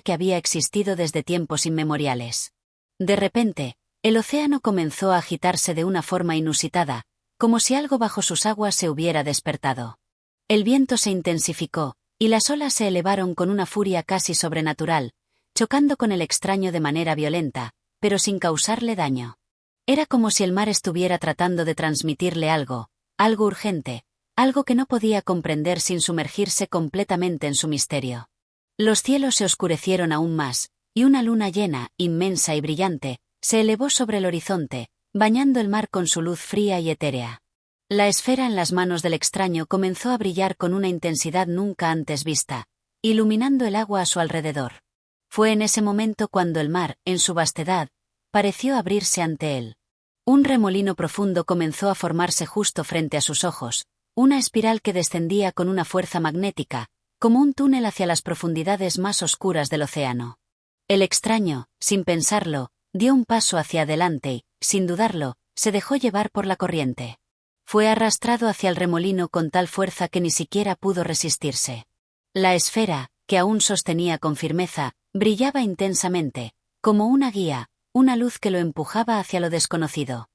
que había existido desde tiempos inmemoriales. De repente, el océano comenzó a agitarse de una forma inusitada, como si algo bajo sus aguas se hubiera despertado. El viento se intensificó, y las olas se elevaron con una furia casi sobrenatural, chocando con el extraño de manera violenta, pero sin causarle daño. Era como si el mar estuviera tratando de transmitirle algo urgente, algo que no podía comprender sin sumergirse completamente en su misterio. Los cielos se oscurecieron aún más, y una luna llena, inmensa y brillante, se elevó sobre el horizonte, bañando el mar con su luz fría y etérea. La esfera en las manos del extraño comenzó a brillar con una intensidad nunca antes vista, iluminando el agua a su alrededor. Fue en ese momento cuando el mar, en su vastedad, pareció abrirse ante él. Un remolino profundo comenzó a formarse justo frente a sus ojos, una espiral que descendía con una fuerza magnética, como un túnel hacia las profundidades más oscuras del océano. El extraño, sin pensarlo, dio un paso hacia adelante y, sin dudarlo, se dejó llevar por la corriente. Fue arrastrado hacia el remolino con tal fuerza que ni siquiera pudo resistirse. La esfera, que aún sostenía con firmeza, brillaba intensamente, como una guía, una luz que lo empujaba hacia lo desconocido.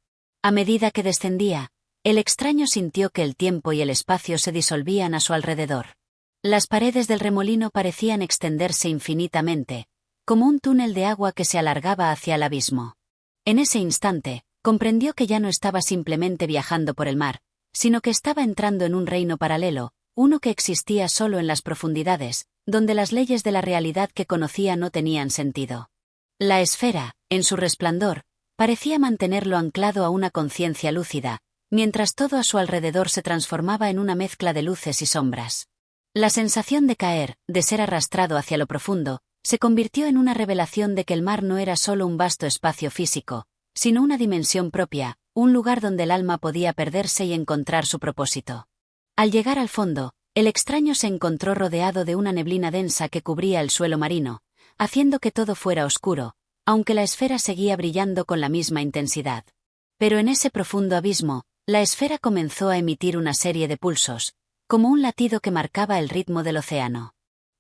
A medida que descendía, el extraño sintió que el tiempo y el espacio se disolvían a su alrededor. Las paredes del remolino parecían extenderse infinitamente, como un túnel de agua que se alargaba hacia el abismo. En ese instante, comprendió que ya no estaba simplemente viajando por el mar, sino que estaba entrando en un reino paralelo, uno que existía solo en las profundidades, donde las leyes de la realidad que conocía no tenían sentido. La esfera, en su resplandor, parecía mantenerlo anclado a una conciencia lúcida, mientras todo a su alrededor se transformaba en una mezcla de luces y sombras. La sensación de caer, de ser arrastrado hacia lo profundo, se convirtió en una revelación de que el mar no era solo un vasto espacio físico, sino una dimensión propia, un lugar donde el alma podía perderse y encontrar su propósito. Al llegar al fondo, el extraño se encontró rodeado de una neblina densa que cubría el suelo marino, haciendo que todo fuera oscuro, aunque la esfera seguía brillando con la misma intensidad. Pero en ese profundo abismo, la esfera comenzó a emitir una serie de pulsos, como un latido que marcaba el ritmo del océano.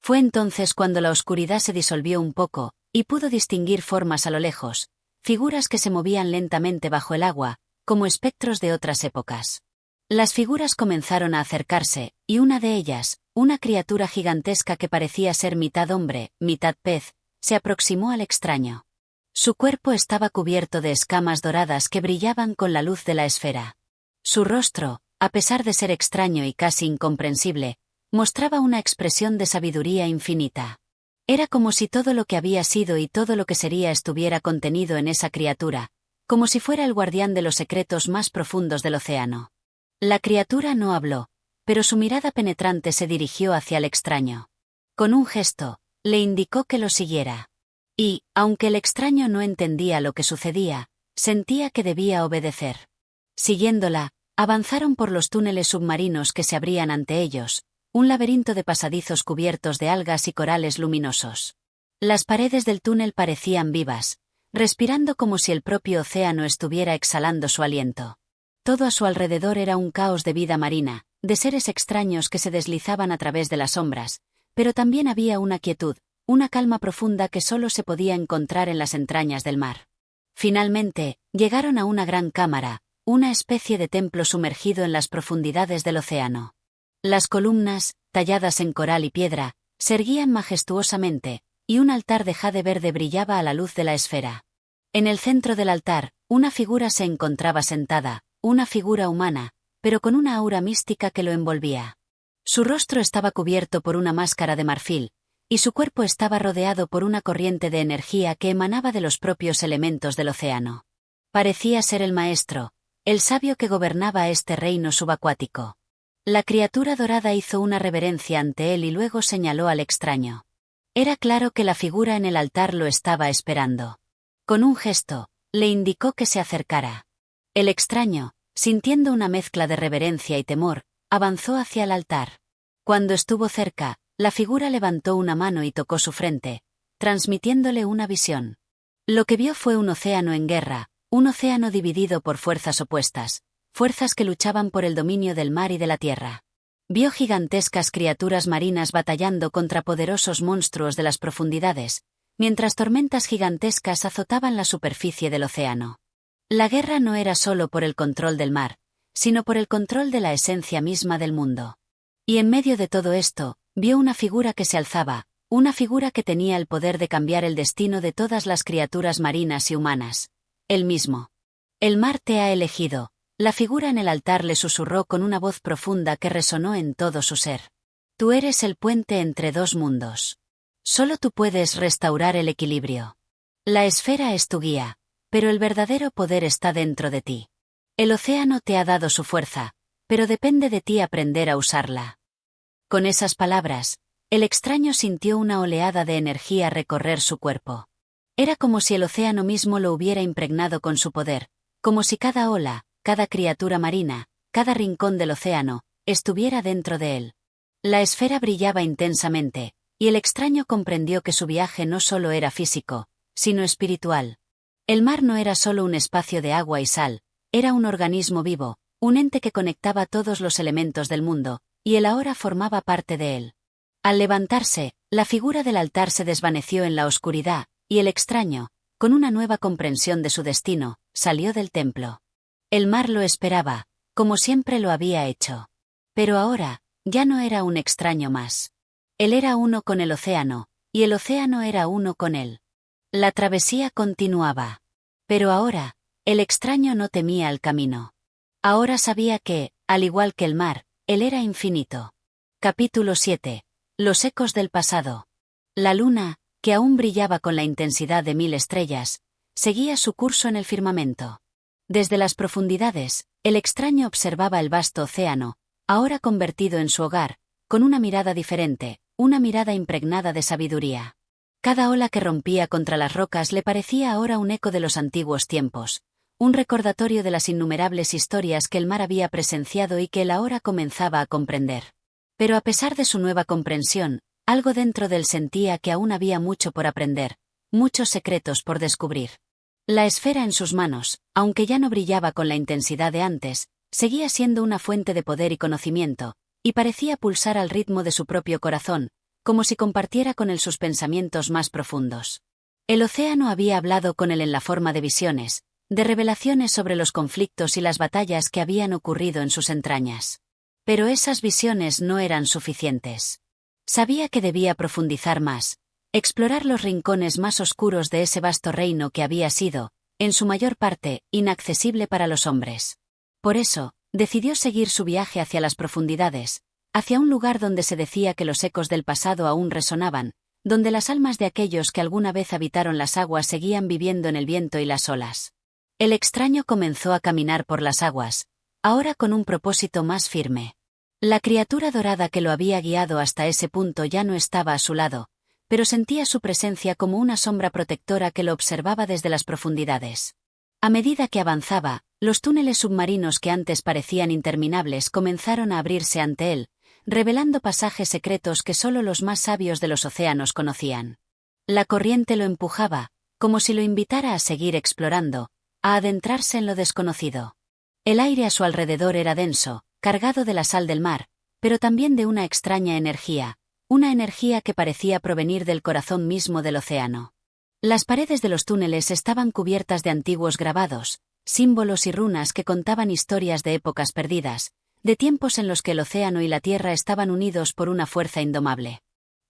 Fue entonces cuando la oscuridad se disolvió un poco, y pudo distinguir formas a lo lejos, figuras que se movían lentamente bajo el agua, como espectros de otras épocas. Las figuras comenzaron a acercarse, y una de ellas, una criatura gigantesca que parecía ser mitad hombre, mitad pez, se aproximó al extraño. Su cuerpo estaba cubierto de escamas doradas que brillaban con la luz de la esfera. Su rostro, a pesar de ser extraño y casi incomprensible, mostraba una expresión de sabiduría infinita. Era como si todo lo que había sido y todo lo que sería estuviera contenido en esa criatura, como si fuera el guardián de los secretos más profundos del océano. La criatura no habló, pero su mirada penetrante se dirigió hacia el extraño. Con un gesto, le indicó que lo siguiera. Y, aunque el extraño no entendía lo que sucedía, sentía que debía obedecer. Siguiéndola, avanzaron por los túneles submarinos que se abrían ante ellos, un laberinto de pasadizos cubiertos de algas y corales luminosos. Las paredes del túnel parecían vivas, respirando como si el propio océano estuviera exhalando su aliento. Todo a su alrededor era un caos de vida marina, de seres extraños que se deslizaban a través de las sombras, pero también había una quietud, una calma profunda que solo se podía encontrar en las entrañas del mar. Finalmente, llegaron a una gran cámara, una especie de templo sumergido en las profundidades del océano. Las columnas, talladas en coral y piedra, se erguían majestuosamente, y un altar de jade verde brillaba a la luz de la esfera. En el centro del altar, una figura se encontraba sentada, una figura humana, pero con una aura mística que lo envolvía. Su rostro estaba cubierto por una máscara de marfil, y su cuerpo estaba rodeado por una corriente de energía que emanaba de los propios elementos del océano. Parecía ser el maestro, el sabio que gobernaba este reino subacuático. La criatura dorada hizo una reverencia ante él y luego señaló al extraño. Era claro que la figura en el altar lo estaba esperando. Con un gesto, le indicó que se acercara. El extraño, sintiendo una mezcla de reverencia y temor, avanzó hacia el altar. Cuando estuvo cerca, la figura levantó una mano y tocó su frente, transmitiéndole una visión. Lo que vio fue un océano en guerra, un océano dividido por fuerzas opuestas, fuerzas que luchaban por el dominio del mar y de la tierra. Vio gigantescas criaturas marinas batallando contra poderosos monstruos de las profundidades, mientras tormentas gigantescas azotaban la superficie del océano. La guerra no era solo por el control del mar, sino por el control de la esencia misma del mundo. Y en medio de todo esto, vio una figura que se alzaba, una figura que tenía el poder de cambiar el destino de todas las criaturas marinas y humanas. Él mismo. El mar te ha elegido. La figura en el altar le susurró con una voz profunda que resonó en todo su ser. Tú eres el puente entre dos mundos. Solo tú puedes restaurar el equilibrio. La esfera es tu guía, pero el verdadero poder está dentro de ti. El océano te ha dado su fuerza, pero depende de ti aprender a usarla. Con esas palabras, el extraño sintió una oleada de energía recorrer su cuerpo. Era como si el océano mismo lo hubiera impregnado con su poder, como si cada ola, cada criatura marina, cada rincón del océano, estuviera dentro de él. La esfera brillaba intensamente, y el extraño comprendió que su viaje no solo era físico, sino espiritual. El mar no era solo un espacio de agua y sal, era un organismo vivo, un ente que conectaba todos los elementos del mundo, y él ahora formaba parte de él. Al levantarse, la figura del altar se desvaneció en la oscuridad, y el extraño, con una nueva comprensión de su destino, salió del templo. El mar lo esperaba, como siempre lo había hecho. Pero ahora, ya no era un extraño más. Él era uno con el océano, y el océano era uno con él. La travesía continuaba. Pero ahora, el extraño no temía el camino. Ahora sabía que, al igual que el mar, él era infinito. Capítulo 7. Los ecos del pasado. La luna, que aún brillaba con la intensidad de 1000 estrellas, seguía su curso en el firmamento. Desde las profundidades, el extraño observaba el vasto océano, ahora convertido en su hogar, con una mirada diferente, una mirada impregnada de sabiduría. Cada ola que rompía contra las rocas le parecía ahora un eco de los antiguos tiempos, un recordatorio de las innumerables historias que el mar había presenciado y que él ahora comenzaba a comprender. Pero a pesar de su nueva comprensión, algo dentro de él sentía que aún había mucho por aprender, muchos secretos por descubrir. La esfera en sus manos, aunque ya no brillaba con la intensidad de antes, seguía siendo una fuente de poder y conocimiento, y parecía pulsar al ritmo de su propio corazón, como si compartiera con él sus pensamientos más profundos. El océano había hablado con él en la forma de visiones, de revelaciones sobre los conflictos y las batallas que habían ocurrido en sus entrañas. Pero esas visiones no eran suficientes. Sabía que debía profundizar más, explorar los rincones más oscuros de ese vasto reino que había sido, en su mayor parte, inaccesible para los hombres. Por eso, decidió seguir su viaje hacia las profundidades, hacia un lugar donde se decía que los ecos del pasado aún resonaban, donde las almas de aquellos que alguna vez habitaron las aguas seguían viviendo en el viento y las olas. El extraño comenzó a caminar por las aguas, ahora con un propósito más firme. La criatura dorada que lo había guiado hasta ese punto ya no estaba a su lado, pero sentía su presencia como una sombra protectora que lo observaba desde las profundidades. A medida que avanzaba, los túneles submarinos que antes parecían interminables comenzaron a abrirse ante él, revelando pasajes secretos que solo los más sabios de los océanos conocían. La corriente lo empujaba, como si lo invitara a seguir explorando, a adentrarse en lo desconocido. El aire a su alrededor era denso, cargado de la sal del mar, pero también de una extraña energía, una energía que parecía provenir del corazón mismo del océano. Las paredes de los túneles estaban cubiertas de antiguos grabados, símbolos y runas que contaban historias de épocas perdidas, de tiempos en los que el océano y la tierra estaban unidos por una fuerza indomable.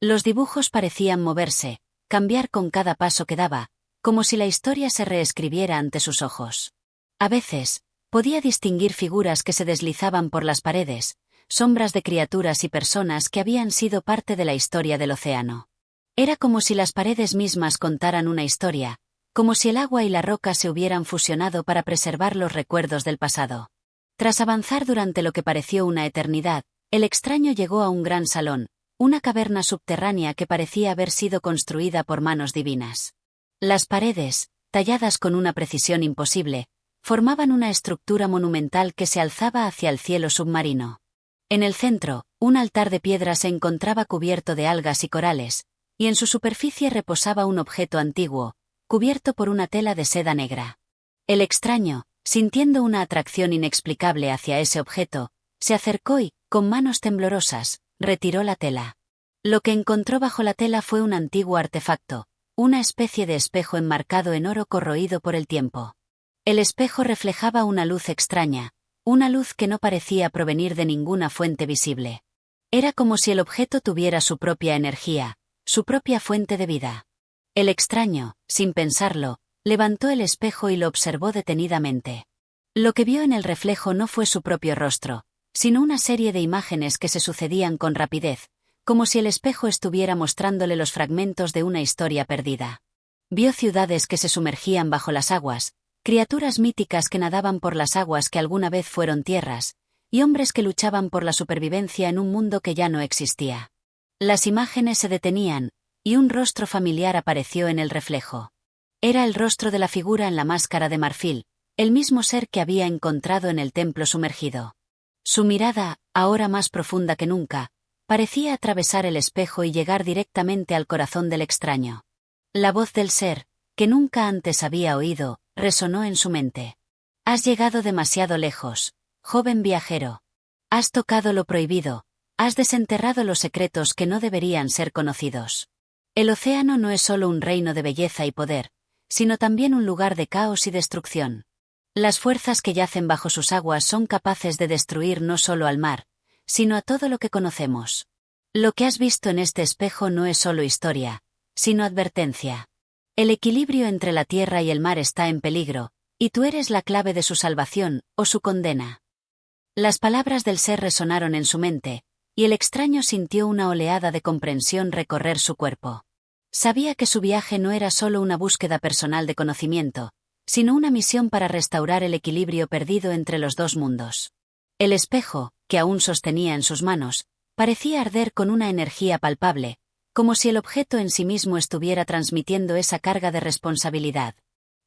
Los dibujos parecían moverse, cambiar con cada paso que daba, como si la historia se reescribiera ante sus ojos. A veces, podía distinguir figuras que se deslizaban por las paredes, sombras de criaturas y personas que habían sido parte de la historia del océano. Era como si las paredes mismas contaran una historia, como si el agua y la roca se hubieran fusionado para preservar los recuerdos del pasado. Tras avanzar durante lo que pareció una eternidad, el extraño llegó a un gran salón, una caverna subterránea que parecía haber sido construida por manos divinas. Las paredes, talladas con una precisión imposible, formaban una estructura monumental que se alzaba hacia el cielo submarino. En el centro, un altar de piedra se encontraba cubierto de algas y corales, y en su superficie reposaba un objeto antiguo, cubierto por una tela de seda negra. El extraño, sintiendo una atracción inexplicable hacia ese objeto, se acercó y, con manos temblorosas, retiró la tela. Lo que encontró bajo la tela fue un antiguo artefacto, una especie de espejo enmarcado en oro corroído por el tiempo. El espejo reflejaba una luz extraña, una luz que no parecía provenir de ninguna fuente visible. Era como si el objeto tuviera su propia energía, su propia fuente de vida. El extraño, sin pensarlo, levantó el espejo y lo observó detenidamente. Lo que vio en el reflejo no fue su propio rostro, sino una serie de imágenes que se sucedían con rapidez, como si el espejo estuviera mostrándole los fragmentos de una historia perdida. Vio ciudades que se sumergían bajo las aguas, criaturas míticas que nadaban por las aguas que alguna vez fueron tierras, y hombres que luchaban por la supervivencia en un mundo que ya no existía. Las imágenes se detenían, y un rostro familiar apareció en el reflejo. Era el rostro de la figura en la máscara de marfil, el mismo ser que había encontrado en el templo sumergido. Su mirada, ahora más profunda que nunca, parecía atravesar el espejo y llegar directamente al corazón del extraño. La voz del ser, que nunca antes había oído, resonó en su mente. Has llegado demasiado lejos, joven viajero. Has tocado lo prohibido, has desenterrado los secretos que no deberían ser conocidos. El océano no es solo un reino de belleza y poder, sino también un lugar de caos y destrucción. Las fuerzas que yacen bajo sus aguas son capaces de destruir no solo al mar, sino a todo lo que conocemos. Lo que has visto en este espejo no es solo historia, sino advertencia. El equilibrio entre la tierra y el mar está en peligro, y tú eres la clave de su salvación, o su condena. Las palabras del ser resonaron en su mente, y el extraño sintió una oleada de comprensión recorrer su cuerpo. Sabía que su viaje no era solo una búsqueda personal de conocimiento, sino una misión para restaurar el equilibrio perdido entre los dos mundos. El espejo, que aún sostenía en sus manos, parecía arder con una energía palpable, como si el objeto en sí mismo estuviera transmitiendo esa carga de responsabilidad.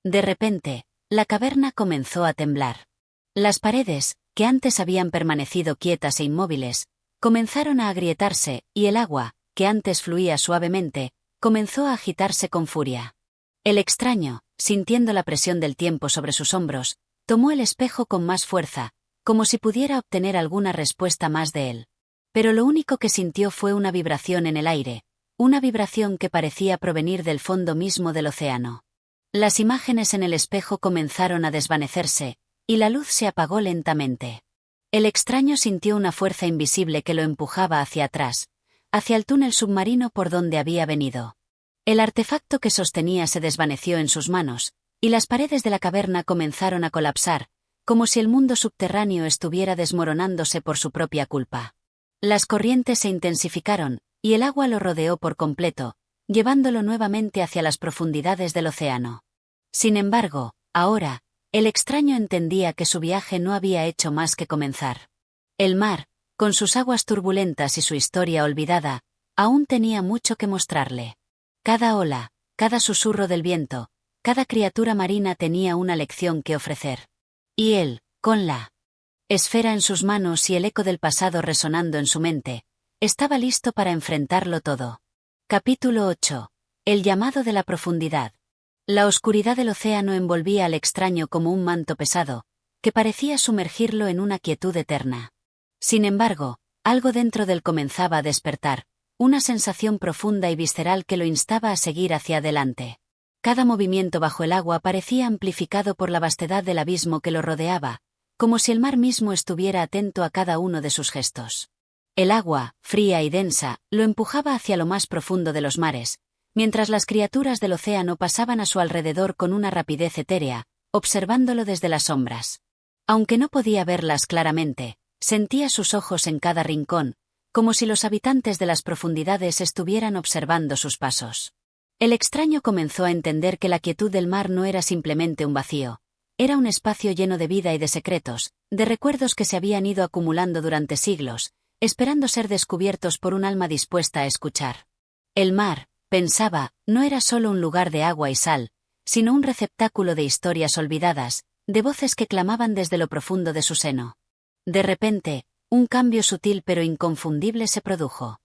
De repente, la caverna comenzó a temblar. Las paredes, que antes habían permanecido quietas e inmóviles, comenzaron a agrietarse, y el agua, que antes fluía suavemente, comenzó a agitarse con furia. El extraño, sintiendo la presión del tiempo sobre sus hombros, tomó el espejo con más fuerza, como si pudiera obtener alguna respuesta más de él. Pero lo único que sintió fue una vibración en el aire, una vibración que parecía provenir del fondo mismo del océano. Las imágenes en el espejo comenzaron a desvanecerse, y la luz se apagó lentamente. El extraño sintió una fuerza invisible que lo empujaba hacia atrás, hacia el túnel submarino por donde había venido. El artefacto que sostenía se desvaneció en sus manos, y las paredes de la caverna comenzaron a colapsar, como si el mundo subterráneo estuviera desmoronándose por su propia culpa. Las corrientes se intensificaron, y el agua lo rodeó por completo, llevándolo nuevamente hacia las profundidades del océano. Sin embargo, ahora, el extraño entendía que su viaje no había hecho más que comenzar. El mar, con sus aguas turbulentas y su historia olvidada, aún tenía mucho que mostrarle. Cada ola, cada susurro del viento, cada criatura marina tenía una lección que ofrecer. Y él, con la esfera en sus manos y el eco del pasado resonando en su mente, estaba listo para enfrentarlo todo. Capítulo 8. El llamado de la profundidad. La oscuridad del océano envolvía al extraño como un manto pesado, que parecía sumergirlo en una quietud eterna. Sin embargo, algo dentro de él comenzaba a despertar, una sensación profunda y visceral que lo instaba a seguir hacia adelante. Cada movimiento bajo el agua parecía amplificado por la vastedad del abismo que lo rodeaba, como si el mar mismo estuviera atento a cada uno de sus gestos. El agua, fría y densa, lo empujaba hacia lo más profundo de los mares, mientras las criaturas del océano pasaban a su alrededor con una rapidez etérea, observándolo desde las sombras. Aunque no podía verlas claramente, sentía sus ojos en cada rincón, como si los habitantes de las profundidades estuvieran observando sus pasos. El extraño comenzó a entender que la quietud del mar no era simplemente un vacío, era un espacio lleno de vida y de secretos, de recuerdos que se habían ido acumulando durante siglos, esperando ser descubiertos por un alma dispuesta a escuchar. El mar, pensaba, no era solo un lugar de agua y sal, sino un receptáculo de historias olvidadas, de voces que clamaban desde lo profundo de su seno. De repente, un cambio sutil pero inconfundible se produjo.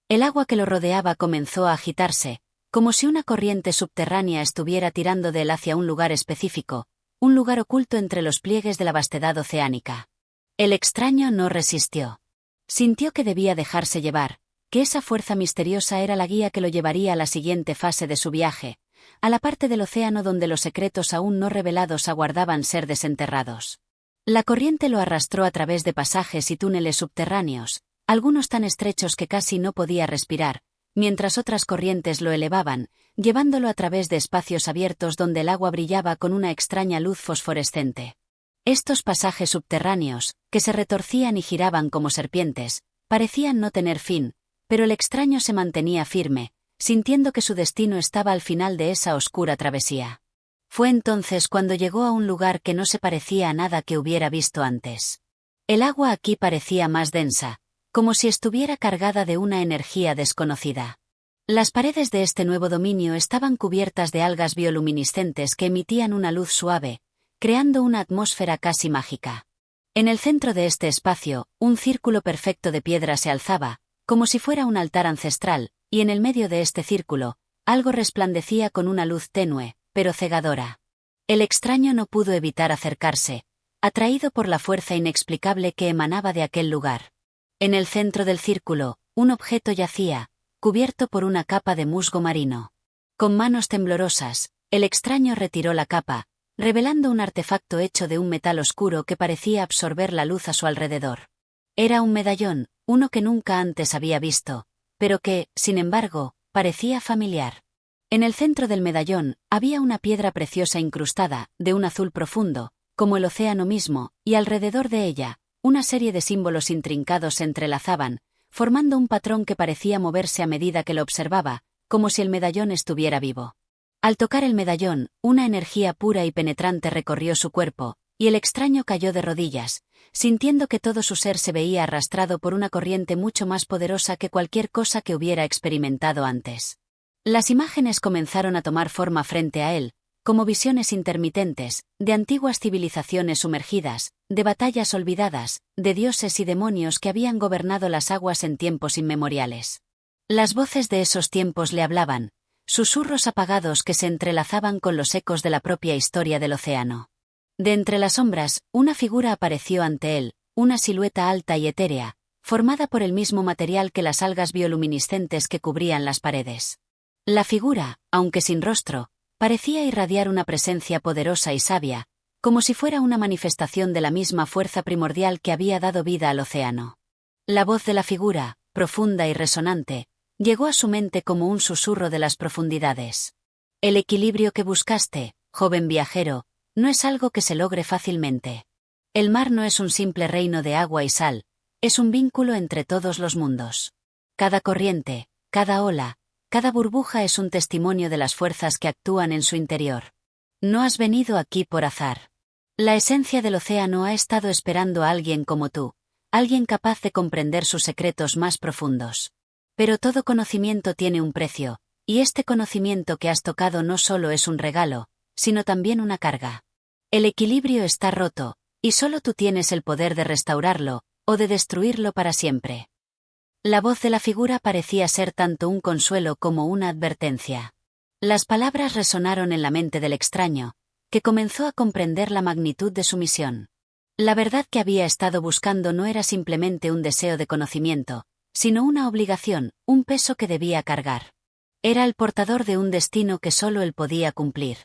El agua que lo rodeaba comenzó a agitarse, como si una corriente subterránea estuviera tirando de él hacia un lugar específico, un lugar oculto entre los pliegues de la vastedad oceánica. El extraño no resistió. Sintió que debía dejarse llevar, que esa fuerza misteriosa era la guía que lo llevaría a la siguiente fase de su viaje, a la parte del océano donde los secretos aún no revelados aguardaban ser desenterrados. La corriente lo arrastró a través de pasajes y túneles subterráneos, algunos tan estrechos que casi no podía respirar, mientras otras corrientes lo elevaban, llevándolo a través de espacios abiertos donde el agua brillaba con una extraña luz fosforescente. Estos pasajes subterráneos, que se retorcían y giraban como serpientes, parecían no tener fin, pero el extraño se mantenía firme, sintiendo que su destino estaba al final de esa oscura travesía. Fue entonces cuando llegó a un lugar que no se parecía a nada que hubiera visto antes. El agua aquí parecía más densa, como si estuviera cargada de una energía desconocida. Las paredes de este nuevo dominio estaban cubiertas de algas bioluminiscentes que emitían una luz suave, creando una atmósfera casi mágica. En el centro de este espacio, un círculo perfecto de piedra se alzaba, como si fuera un altar ancestral, y en el medio de este círculo, algo resplandecía con una luz tenue, pero cegadora. El extraño no pudo evitar acercarse, atraído por la fuerza inexplicable que emanaba de aquel lugar. En el centro del círculo, un objeto yacía, cubierto por una capa de musgo marino. Con manos temblorosas, el extraño retiró la capa, revelando un artefacto hecho de un metal oscuro que parecía absorber la luz a su alrededor. Era un medallón, uno que nunca antes había visto, pero que, sin embargo, parecía familiar. En el centro del medallón, había una piedra preciosa incrustada, de un azul profundo, como el océano mismo, y alrededor de ella, una serie de símbolos intrincados se entrelazaban, formando un patrón que parecía moverse a medida que lo observaba, como si el medallón estuviera vivo. Al tocar el medallón, una energía pura y penetrante recorrió su cuerpo, y el extraño cayó de rodillas, sintiendo que todo su ser se veía arrastrado por una corriente mucho más poderosa que cualquier cosa que hubiera experimentado antes. Las imágenes comenzaron a tomar forma frente a él, como visiones intermitentes, de antiguas civilizaciones sumergidas, de batallas olvidadas, de dioses y demonios que habían gobernado las aguas en tiempos inmemoriales. Las voces de esos tiempos le hablaban, susurros apagados que se entrelazaban con los ecos de la propia historia del océano. De entre las sombras, una figura apareció ante él, una silueta alta y etérea, formada por el mismo material que las algas bioluminiscentes que cubrían las paredes. La figura, aunque sin rostro, parecía irradiar una presencia poderosa y sabia, como si fuera una manifestación de la misma fuerza primordial que había dado vida al océano. La voz de la figura, profunda y resonante, llegó a su mente como un susurro de las profundidades. El equilibrio que buscaste, joven viajero, no es algo que se logre fácilmente. El mar no es un simple reino de agua y sal, es un vínculo entre todos los mundos. Cada corriente, cada ola, cada burbuja es un testimonio de las fuerzas que actúan en su interior. No has venido aquí por azar. La esencia del océano ha estado esperando a alguien como tú, alguien capaz de comprender sus secretos más profundos. Pero todo conocimiento tiene un precio, y este conocimiento que has tocado no solo es un regalo, sino también una carga. El equilibrio está roto, y solo tú tienes el poder de restaurarlo, o de destruirlo para siempre. La voz de la figura parecía ser tanto un consuelo como una advertencia. Las palabras resonaron en la mente del extraño, que comenzó a comprender la magnitud de su misión. La verdad que había estado buscando no era simplemente un deseo de conocimiento, sino una obligación, un peso que debía cargar. Era el portador de un destino que solo él podía cumplir.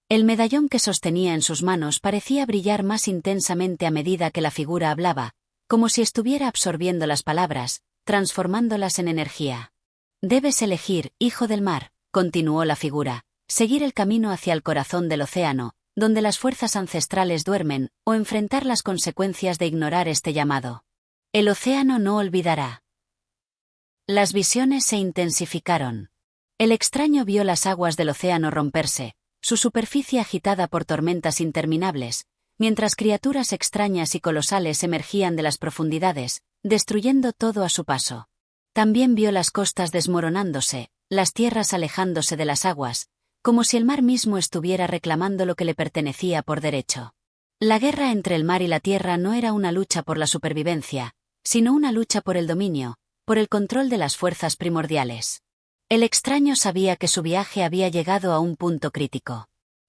El medallón que sostenía en sus manos parecía brillar más intensamente a medida que la figura hablaba, como si estuviera absorbiendo las palabras, transformándolas en energía. Debes elegir, hijo del mar, continuó la figura, seguir el camino hacia el corazón del océano, donde las fuerzas ancestrales duermen, o enfrentar las consecuencias de ignorar este llamado. El océano no olvidará. Las visiones se intensificaron. El extraño vio las aguas del océano romperse, su superficie agitada por tormentas interminables, mientras criaturas extrañas y colosales emergían de las profundidades, destruyendo todo a su paso. También vio las costas desmoronándose, las tierras alejándose de las aguas, como si el mar mismo estuviera reclamando lo que le pertenecía por derecho. La guerra entre el mar y la tierra no era una lucha por la supervivencia, sino una lucha por el dominio, por el control de las fuerzas primordiales. El extraño sabía que su viaje había llegado a un punto crítico.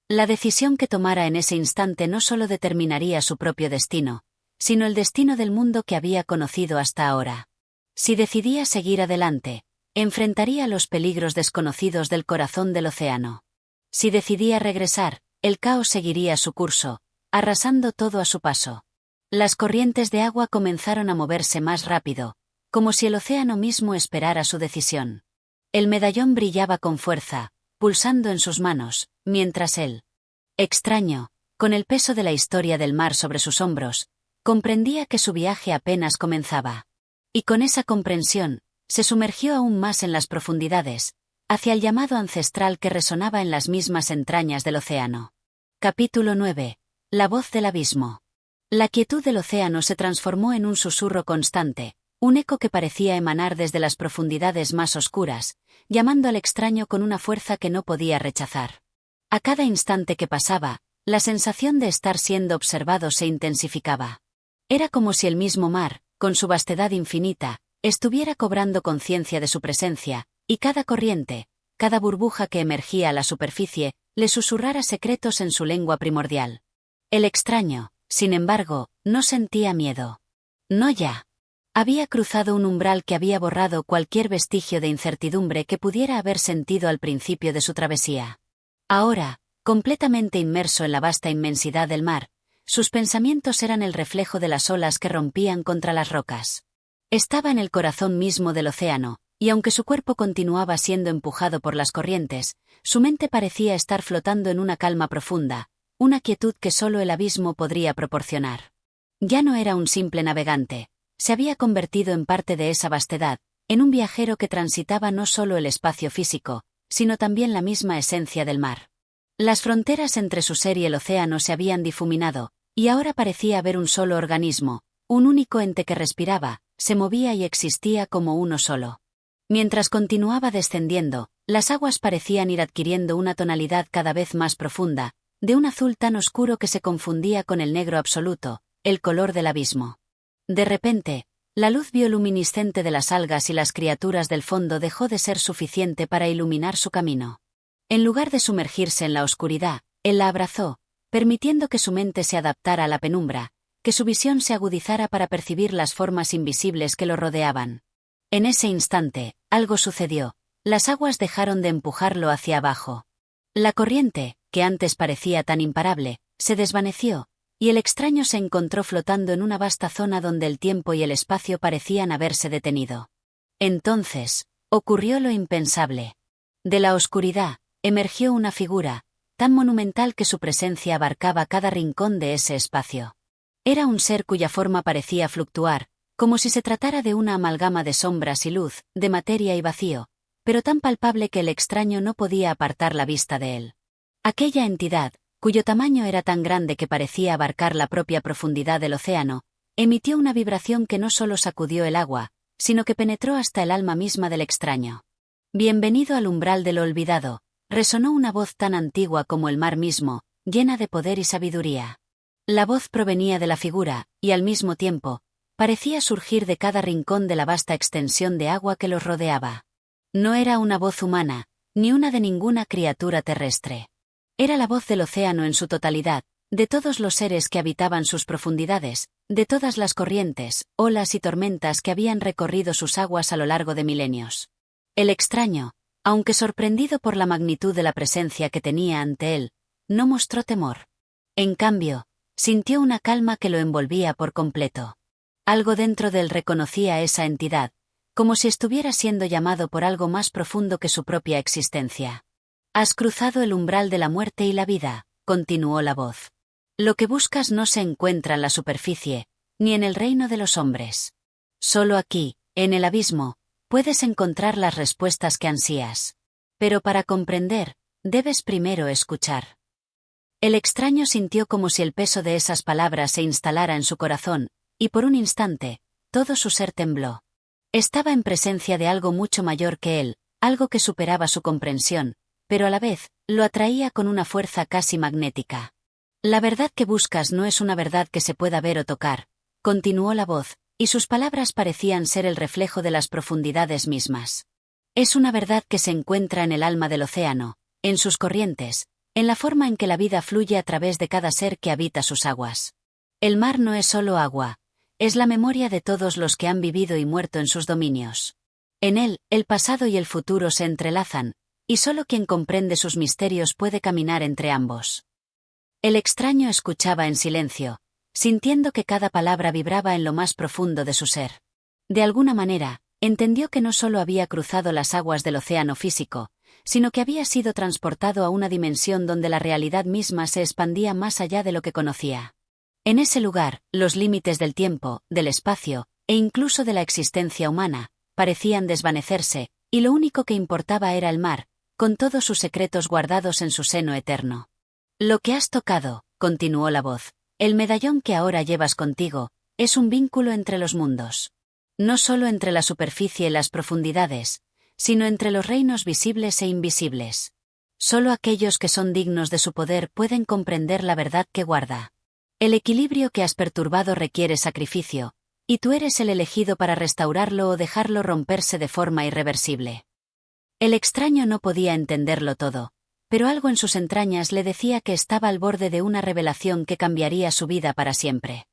La decisión que tomara en ese instante no solo determinaría su propio destino, sino el destino del mundo que había conocido hasta ahora. Si decidía seguir adelante, enfrentaría los peligros desconocidos del corazón del océano. Si decidía regresar, el caos seguiría su curso, arrasando todo a su paso. Las corrientes de agua comenzaron a moverse más rápido, como si el océano mismo esperara su decisión. El medallón brillaba con fuerza, pulsando en sus manos, mientras él, extraño, con el peso de la historia del mar sobre sus hombros, comprendía que su viaje apenas comenzaba. Y con esa comprensión, se sumergió aún más en las profundidades, hacia el llamado ancestral que resonaba en las mismas entrañas del océano. Capítulo 9. La voz del abismo. La quietud del océano se transformó en un susurro constante, un eco que parecía emanar desde las profundidades más oscuras, llamando al extraño con una fuerza que no podía rechazar. A cada instante que pasaba, la sensación de estar siendo observado se intensificaba. Era como si el mismo mar, con su vastedad infinita, estuviera cobrando conciencia de su presencia, y cada corriente, cada burbuja que emergía a la superficie, le susurrara secretos en su lengua primordial. El extraño, sin embargo, no sentía miedo. No ya. Había cruzado un umbral que había borrado cualquier vestigio de incertidumbre que pudiera haber sentido al principio de su travesía. Ahora, completamente inmerso en la vasta inmensidad del mar, sus pensamientos eran el reflejo de las olas que rompían contra las rocas. Estaba en el corazón mismo del océano, y aunque su cuerpo continuaba siendo empujado por las corrientes, su mente parecía estar flotando en una calma profunda, una quietud que solo el abismo podría proporcionar. Ya no era un simple navegante, se había convertido en parte de esa vastedad, en un viajero que transitaba no solo el espacio físico, sino también la misma esencia del mar. Las fronteras entre su ser y el océano se habían difuminado, y ahora parecía haber un solo organismo, un único ente que respiraba, se movía y existía como uno solo. Mientras continuaba descendiendo, las aguas parecían ir adquiriendo una tonalidad cada vez más profunda, de un azul tan oscuro que se confundía con el negro absoluto, el color del abismo. De repente, la luz bioluminiscente de las algas y las criaturas del fondo dejó de ser suficiente para iluminar su camino. En lugar de sumergirse en la oscuridad, él la abrazó, permitiendo que su mente se adaptara a la penumbra, que su visión se agudizara para percibir las formas invisibles que lo rodeaban. En ese instante, algo sucedió, las aguas dejaron de empujarlo hacia abajo. La corriente, que antes parecía tan imparable, se desvaneció, y el extraño se encontró flotando en una vasta zona donde el tiempo y el espacio parecían haberse detenido. Entonces, ocurrió lo impensable. De la oscuridad, emergió una figura, tan monumental que su presencia abarcaba cada rincón de ese espacio. Era un ser cuya forma parecía fluctuar, como si se tratara de una amalgama de sombras y luz, de materia y vacío, pero tan palpable que el extraño no podía apartar la vista de él. Aquella entidad, cuyo tamaño era tan grande que parecía abarcar la propia profundidad del océano, emitió una vibración que no solo sacudió el agua, sino que penetró hasta el alma misma del extraño. Bienvenido al umbral de lo olvidado, resonó una voz tan antigua como el mar mismo, llena de poder y sabiduría. La voz provenía de la figura, y al mismo tiempo, parecía surgir de cada rincón de la vasta extensión de agua que los rodeaba. No era una voz humana, ni una de ninguna criatura terrestre. Era la voz del océano en su totalidad, de todos los seres que habitaban sus profundidades, de todas las corrientes, olas y tormentas que habían recorrido sus aguas a lo largo de milenios. El extraño, aunque sorprendido por la magnitud de la presencia que tenía ante él, no mostró temor. En cambio, sintió una calma que lo envolvía por completo. Algo dentro de él reconocía a esa entidad, como si estuviera siendo llamado por algo más profundo que su propia existencia. Has cruzado el umbral de la muerte y la vida, continuó la voz. Lo que buscas no se encuentra en la superficie, ni en el reino de los hombres. Solo aquí, en el abismo, puedes encontrar las respuestas que ansías. Pero para comprender, debes primero escuchar. El extraño sintió como si el peso de esas palabras se instalara en su corazón, y por un instante, todo su ser tembló. Estaba en presencia de algo mucho mayor que él, algo que superaba su comprensión, pero a la vez, lo atraía con una fuerza casi magnética. La verdad que buscas no es una verdad que se pueda ver o tocar, continuó la voz, y sus palabras parecían ser el reflejo de las profundidades mismas. Es una verdad que se encuentra en el alma del océano, en sus corrientes, en la forma en que la vida fluye a través de cada ser que habita sus aguas. El mar no es solo agua, es la memoria de todos los que han vivido y muerto en sus dominios. En él, el pasado y el futuro se entrelazan, y solo quien comprende sus misterios puede caminar entre ambos. El extraño escuchaba en silencio, sintiendo que cada palabra vibraba en lo más profundo de su ser. De alguna manera, entendió que no solo había cruzado las aguas del océano físico, sino que había sido transportado a una dimensión donde la realidad misma se expandía más allá de lo que conocía. En ese lugar, los límites del tiempo, del espacio, e incluso de la existencia humana, parecían desvanecerse, y lo único que importaba era el mar, con todos sus secretos guardados en su seno eterno. Lo que has tocado, continuó la voz, el medallón que ahora llevas contigo, es un vínculo entre los mundos. No solo entre la superficie y las profundidades, sino entre los reinos visibles e invisibles. Solo aquellos que son dignos de su poder pueden comprender la verdad que guarda. El equilibrio que has perturbado requiere sacrificio, y tú eres el elegido para restaurarlo o dejarlo romperse de forma irreversible. El extraño no podía entenderlo todo, pero algo en sus entrañas le decía que estaba al borde de una revelación que cambiaría su vida para siempre.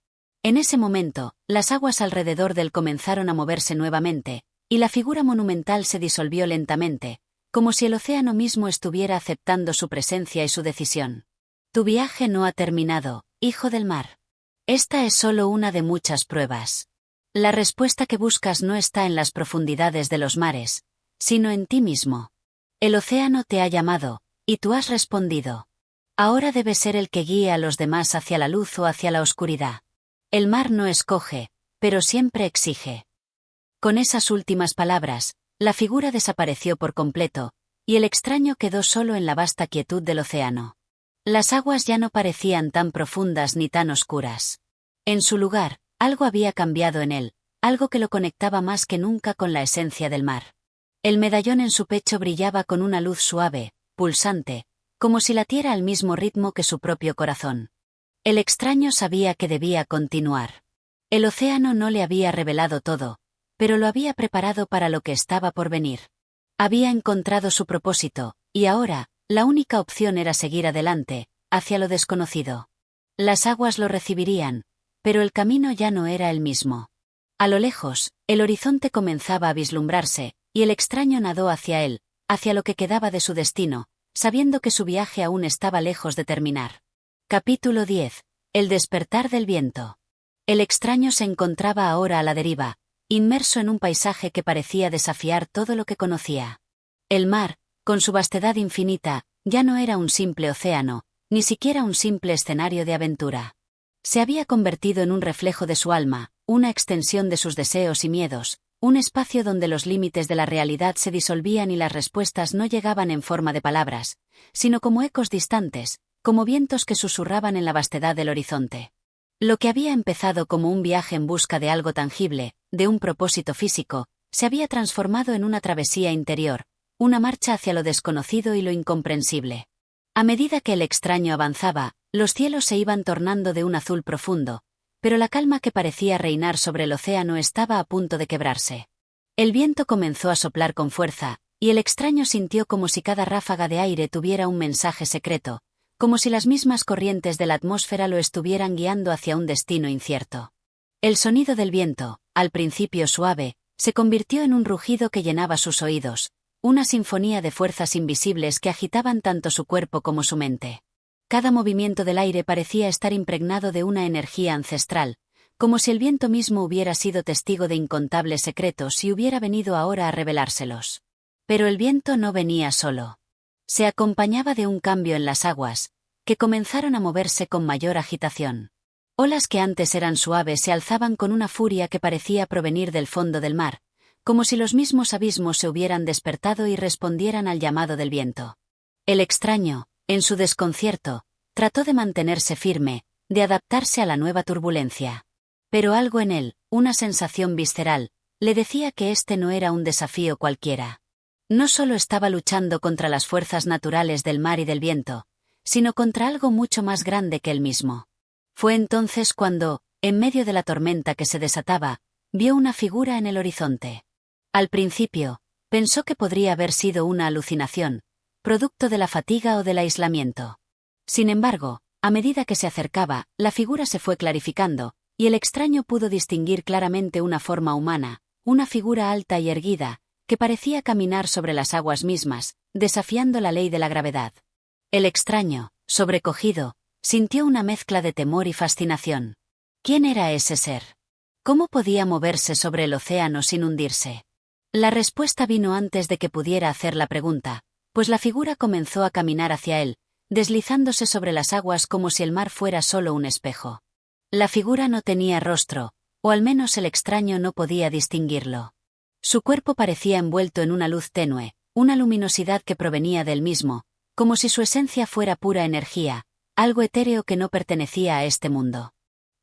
En ese momento, las aguas alrededor de él comenzaron a moverse nuevamente, y la figura monumental se disolvió lentamente, como si el océano mismo estuviera aceptando su presencia y su decisión. Tu viaje no ha terminado, hijo del mar. Esta es solo una de muchas pruebas. La respuesta que buscas no está en las profundidades de los mares, sino en ti mismo. El océano te ha llamado, y tú has respondido. Ahora debes ser el que guíe a los demás hacia la luz o hacia la oscuridad. El mar no escoge, pero siempre exige. Con esas últimas palabras, la figura desapareció por completo, y el extraño quedó solo en la vasta quietud del océano. Las aguas ya no parecían tan profundas ni tan oscuras. En su lugar, algo había cambiado en él, algo que lo conectaba más que nunca con la esencia del mar. El medallón en su pecho brillaba con una luz suave, pulsante, como si latiera al mismo ritmo que su propio corazón. El extraño sabía que debía continuar. El océano no le había revelado todo, pero lo había preparado para lo que estaba por venir. Había encontrado su propósito, y ahora, la única opción era seguir adelante, hacia lo desconocido. Las aguas lo recibirían, pero el camino ya no era el mismo. A lo lejos, el horizonte comenzaba a vislumbrarse, y el extraño nadó hacia él, hacia lo que quedaba de su destino, sabiendo que su viaje aún estaba lejos de terminar. Capítulo 10. El despertar del viento. El extraño se encontraba ahora a la deriva, inmerso en un paisaje que parecía desafiar todo lo que conocía. El mar, con su vastedad infinita, ya no era un simple océano, ni siquiera un simple escenario de aventura. Se había convertido en un reflejo de su alma, una extensión de sus deseos y miedos, un espacio donde los límites de la realidad se disolvían y las respuestas no llegaban en forma de palabras, sino como ecos distantes, como vientos que susurraban en la vastedad del horizonte. Lo que había empezado como un viaje en busca de algo tangible, de un propósito físico, se había transformado en una travesía interior, una marcha hacia lo desconocido y lo incomprensible. A medida que el extraño avanzaba, los cielos se iban tornando de un azul profundo, pero la calma que parecía reinar sobre el océano estaba a punto de quebrarse. El viento comenzó a soplar con fuerza, y el extraño sintió como si cada ráfaga de aire tuviera un mensaje secreto, como si las mismas corrientes de la atmósfera lo estuvieran guiando hacia un destino incierto. El sonido del viento, al principio suave, se convirtió en un rugido que llenaba sus oídos, una sinfonía de fuerzas invisibles que agitaban tanto su cuerpo como su mente. Cada movimiento del aire parecía estar impregnado de una energía ancestral, como si el viento mismo hubiera sido testigo de incontables secretos y hubiera venido ahora a revelárselos. Pero el viento no venía solo. Se acompañaba de un cambio en las aguas, que comenzaron a moverse con mayor agitación. Olas que antes eran suaves se alzaban con una furia que parecía provenir del fondo del mar, como si los mismos abismos se hubieran despertado y respondieran al llamado del viento. El extraño, en su desconcierto, trató de mantenerse firme, de adaptarse a la nueva turbulencia. Pero algo en él, una sensación visceral, le decía que este no era un desafío cualquiera. No solo estaba luchando contra las fuerzas naturales del mar y del viento, sino contra algo mucho más grande que él mismo. Fue entonces cuando, en medio de la tormenta que se desataba, vio una figura en el horizonte. Al principio, pensó que podría haber sido una alucinación, producto de la fatiga o del aislamiento. Sin embargo, a medida que se acercaba, la figura se fue clarificando, y el extraño pudo distinguir claramente una forma humana, una figura alta y erguida, que parecía caminar sobre las aguas mismas, desafiando la ley de la gravedad. El extraño, sobrecogido, sintió una mezcla de temor y fascinación. ¿Quién era ese ser? ¿Cómo podía moverse sobre el océano sin hundirse? La respuesta vino antes de que pudiera hacer la pregunta, pues la figura comenzó a caminar hacia él, deslizándose sobre las aguas como si el mar fuera solo un espejo. La figura no tenía rostro, o al menos el extraño no podía distinguirlo. Su cuerpo parecía envuelto en una luz tenue, una luminosidad que provenía del mismo, como si su esencia fuera pura energía, algo etéreo que no pertenecía a este mundo.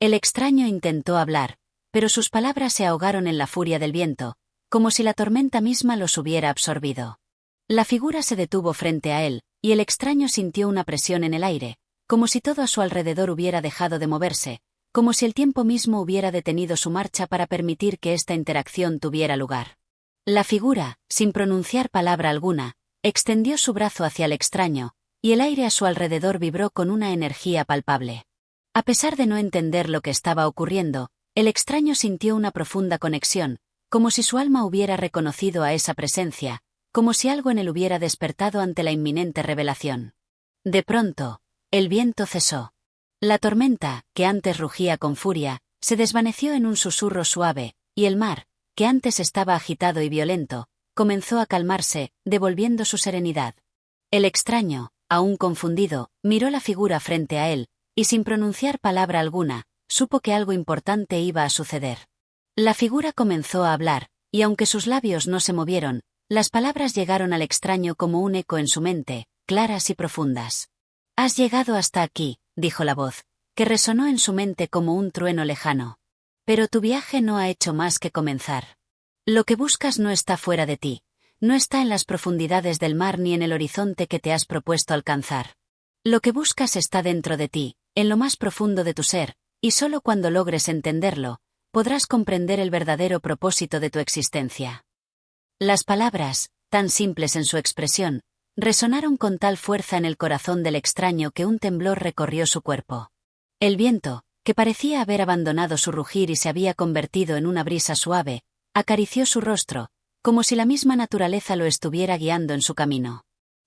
El extraño intentó hablar, pero sus palabras se ahogaron en la furia del viento, como si la tormenta misma los hubiera absorbido. La figura se detuvo frente a él, y el extraño sintió una presión en el aire, como si todo a su alrededor hubiera dejado de moverse, como si el tiempo mismo hubiera detenido su marcha para permitir que esta interacción tuviera lugar. La figura, sin pronunciar palabra alguna, extendió su brazo hacia el extraño, y el aire a su alrededor vibró con una energía palpable. A pesar de no entender lo que estaba ocurriendo, el extraño sintió una profunda conexión, como si su alma hubiera reconocido a esa presencia, como si algo en él hubiera despertado ante la inminente revelación. De pronto, el viento cesó. La tormenta, que antes rugía con furia, se desvaneció en un susurro suave, y el mar, que antes estaba agitado y violento, comenzó a calmarse, devolviendo su serenidad. El extraño, aún confundido, miró la figura frente a él, y sin pronunciar palabra alguna, supo que algo importante iba a suceder. La figura comenzó a hablar, y aunque sus labios no se movieron, las palabras llegaron al extraño como un eco en su mente, claras y profundas. «Has llegado hasta aquí», dijo la voz, que resonó en su mente como un trueno lejano. «Pero tu viaje no ha hecho más que comenzar. Lo que buscas no está fuera de ti, no está en las profundidades del mar ni en el horizonte que te has propuesto alcanzar. Lo que buscas está dentro de ti, en lo más profundo de tu ser, y solo cuando logres entenderlo, podrás comprender el verdadero propósito de tu existencia». Las palabras, tan simples en su expresión, resonaron con tal fuerza en el corazón del extraño que un temblor recorrió su cuerpo. El viento, que parecía haber abandonado su rugir y se había convertido en una brisa suave, acarició su rostro, como si la misma naturaleza lo estuviera guiando en su camino.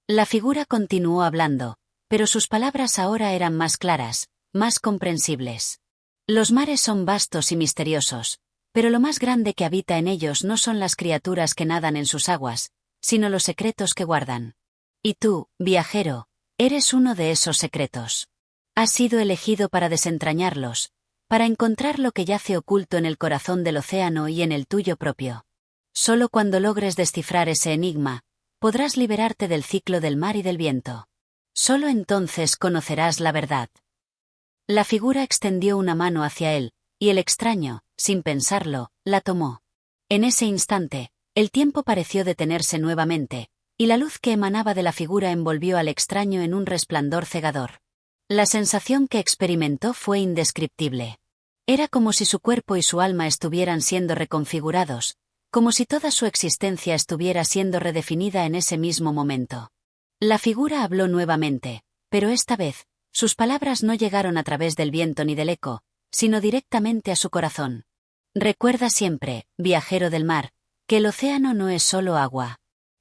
La figura continuó hablando, pero sus palabras ahora eran más claras, más comprensibles. Los mares son vastos y misteriosos, pero lo más grande que habita en ellos no son las criaturas que nadan en sus aguas, sino los secretos que guardan. Y tú, viajero, eres uno de esos secretos. Has sido elegido para desentrañarlos, para encontrar lo que yace oculto en el corazón del océano y en el tuyo propio. Solo cuando logres descifrar ese enigma, podrás liberarte del ciclo del mar y del viento. Solo entonces conocerás la verdad. La figura extendió una mano hacia él, y el extraño, sin pensarlo, la tomó. En ese instante, el tiempo pareció detenerse nuevamente, y la luz que emanaba de la figura envolvió al extraño en un resplandor cegador. La sensación que experimentó fue indescriptible. Era como si su cuerpo y su alma estuvieran siendo reconfigurados, como si toda su existencia estuviera siendo redefinida en ese mismo momento. La figura habló nuevamente, pero esta vez, sus palabras no llegaron a través del viento ni del eco, sino directamente a su corazón. Recuerda siempre, viajero del mar, que el océano no es solo agua.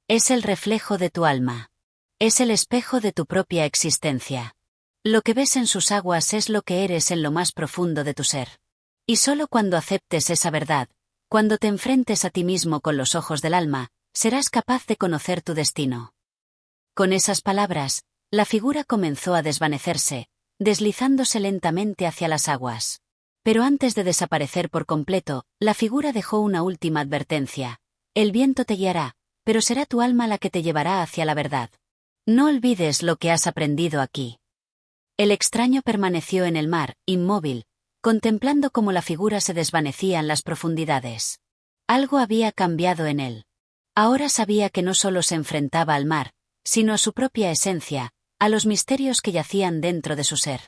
Es el reflejo de tu alma. Es el espejo de tu propia existencia. Lo que ves en sus aguas es lo que eres en lo más profundo de tu ser. Y solo cuando aceptes esa verdad, cuando te enfrentes a ti mismo con los ojos del alma, serás capaz de conocer tu destino. Con esas palabras, la figura comenzó a desvanecerse, deslizándose lentamente hacia las aguas. Pero antes de desaparecer por completo, la figura dejó una última advertencia. El viento te guiará, pero será tu alma la que te llevará hacia la verdad. No olvides lo que has aprendido aquí. El extraño permaneció en el mar, inmóvil, contemplando cómo la figura se desvanecía en las profundidades. Algo había cambiado en él. Ahora sabía que no solo se enfrentaba al mar, sino a su propia esencia, a los misterios que yacían dentro de su ser.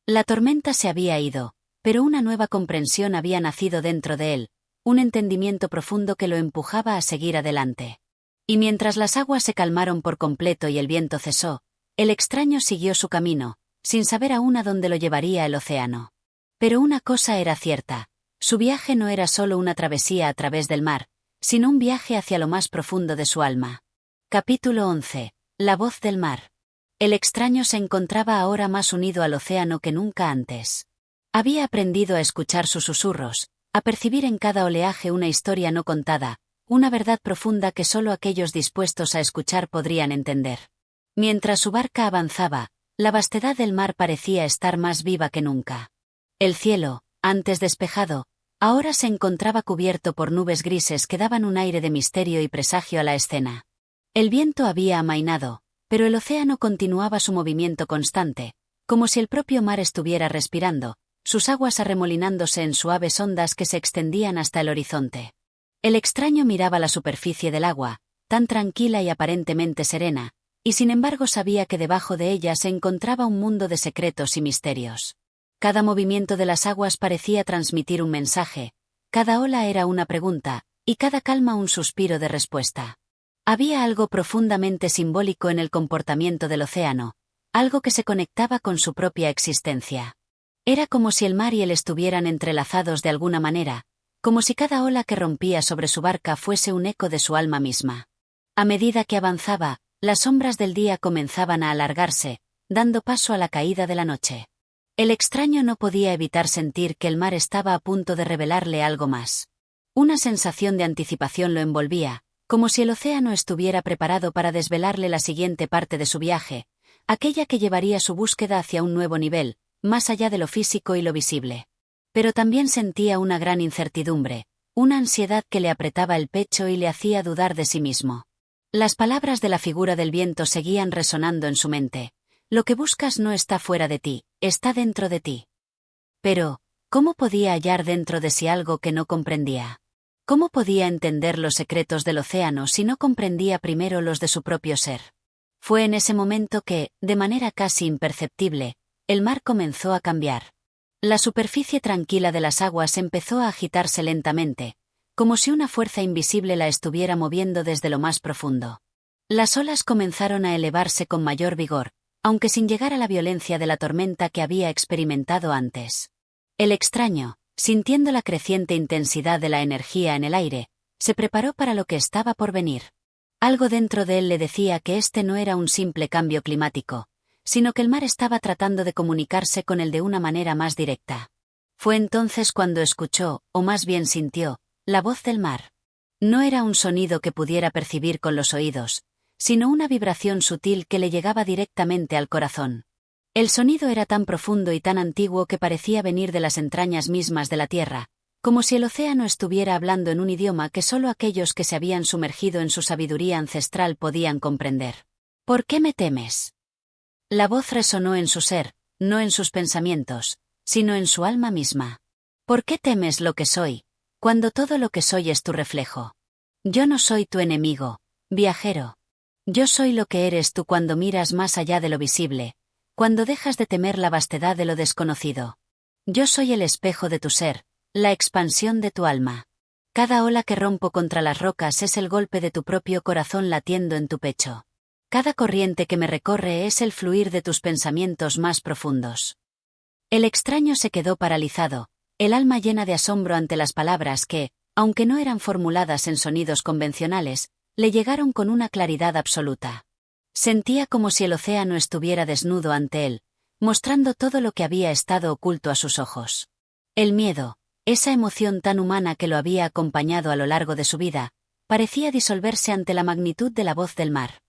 La tormenta se había ido, pero una nueva comprensión había nacido dentro de él, un entendimiento profundo que lo empujaba a seguir adelante. Y mientras las aguas se calmaron por completo y el viento cesó, el extraño siguió su camino, sin saber aún a dónde lo llevaría el océano. Pero una cosa era cierta, su viaje no era solo una travesía a través del mar, sino un viaje hacia lo más profundo de su alma. Capítulo 11. La voz del mar. El extraño se encontraba ahora más unido al océano que nunca antes. Había aprendido a escuchar sus susurros, a percibir en cada oleaje una historia no contada, una verdad profunda que solo aquellos dispuestos a escuchar podrían entender. Mientras su barca avanzaba, la vastedad del mar parecía estar más viva que nunca. El cielo, antes despejado, ahora se encontraba cubierto por nubes grises que daban un aire de misterio y presagio a la escena. El viento había amainado, pero el océano continuaba su movimiento constante, como si el propio mar estuviera respirando, sus aguas arremolinándose en suaves ondas que se extendían hasta el horizonte. El extraño miraba la superficie del agua, tan tranquila y aparentemente serena, y sin embargo sabía que debajo de ella se encontraba un mundo de secretos y misterios. Cada movimiento de las aguas parecía transmitir un mensaje, cada ola era una pregunta, y cada calma un suspiro de respuesta. Había algo profundamente simbólico en el comportamiento del océano, algo que se conectaba con su propia existencia. Era como si el mar y él estuvieran entrelazados de alguna manera, como si cada ola que rompía sobre su barca fuese un eco de su alma misma. A medida que avanzaba, las sombras del día comenzaban a alargarse, dando paso a la caída de la noche. El extraño no podía evitar sentir que el mar estaba a punto de revelarle algo más. Una sensación de anticipación lo envolvía, como si el océano estuviera preparado para desvelarle la siguiente parte de su viaje, aquella que llevaría su búsqueda hacia un nuevo nivel, más allá de lo físico y lo visible. Pero también sentía una gran incertidumbre, una ansiedad que le apretaba el pecho y le hacía dudar de sí mismo. Las palabras de la figura del viento seguían resonando en su mente. Lo que buscas no está fuera de ti, está dentro de ti. Pero, ¿cómo podía hallar dentro de sí algo que no comprendía? ¿Cómo podía entender los secretos del océano si no comprendía primero los de su propio ser? Fue en ese momento que, de manera casi imperceptible, el mar comenzó a cambiar. La superficie tranquila de las aguas empezó a agitarse lentamente, como si una fuerza invisible la estuviera moviendo desde lo más profundo. Las olas comenzaron a elevarse con mayor vigor, aunque sin llegar a la violencia de la tormenta que había experimentado antes. El extraño, sintiendo la creciente intensidad de la energía en el aire, se preparó para lo que estaba por venir. Algo dentro de él le decía que este no era un simple cambio climático, sino que el mar estaba tratando de comunicarse con él de una manera más directa. Fue entonces cuando escuchó, o más bien sintió, la voz del mar. No era un sonido que pudiera percibir con los oídos, sino una vibración sutil que le llegaba directamente al corazón. El sonido era tan profundo y tan antiguo que parecía venir de las entrañas mismas de la tierra, como si el océano estuviera hablando en un idioma que solo aquellos que se habían sumergido en su sabiduría ancestral podían comprender. ¿Por qué me temes? La voz resonó en su ser, no en sus pensamientos, sino en su alma misma. ¿Por qué temes lo que soy, cuando todo lo que soy es tu reflejo? Yo no soy tu enemigo, viajero. Yo soy lo que eres tú cuando miras más allá de lo visible, cuando dejas de temer la vastedad de lo desconocido. Yo soy el espejo de tu ser, la expansión de tu alma. Cada ola que rompo contra las rocas es el golpe de tu propio corazón latiendo en tu pecho. Cada corriente que me recorre es el fluir de tus pensamientos más profundos. El extraño se quedó paralizado, el alma llena de asombro ante las palabras que, aunque no eran formuladas en sonidos convencionales, le llegaron con una claridad absoluta. Sentía como si el océano estuviera desnudo ante él, mostrando todo lo que había estado oculto a sus ojos. El miedo, esa emoción tan humana que lo había acompañado a lo largo de su vida, parecía disolverse ante la magnitud de la voz del mar.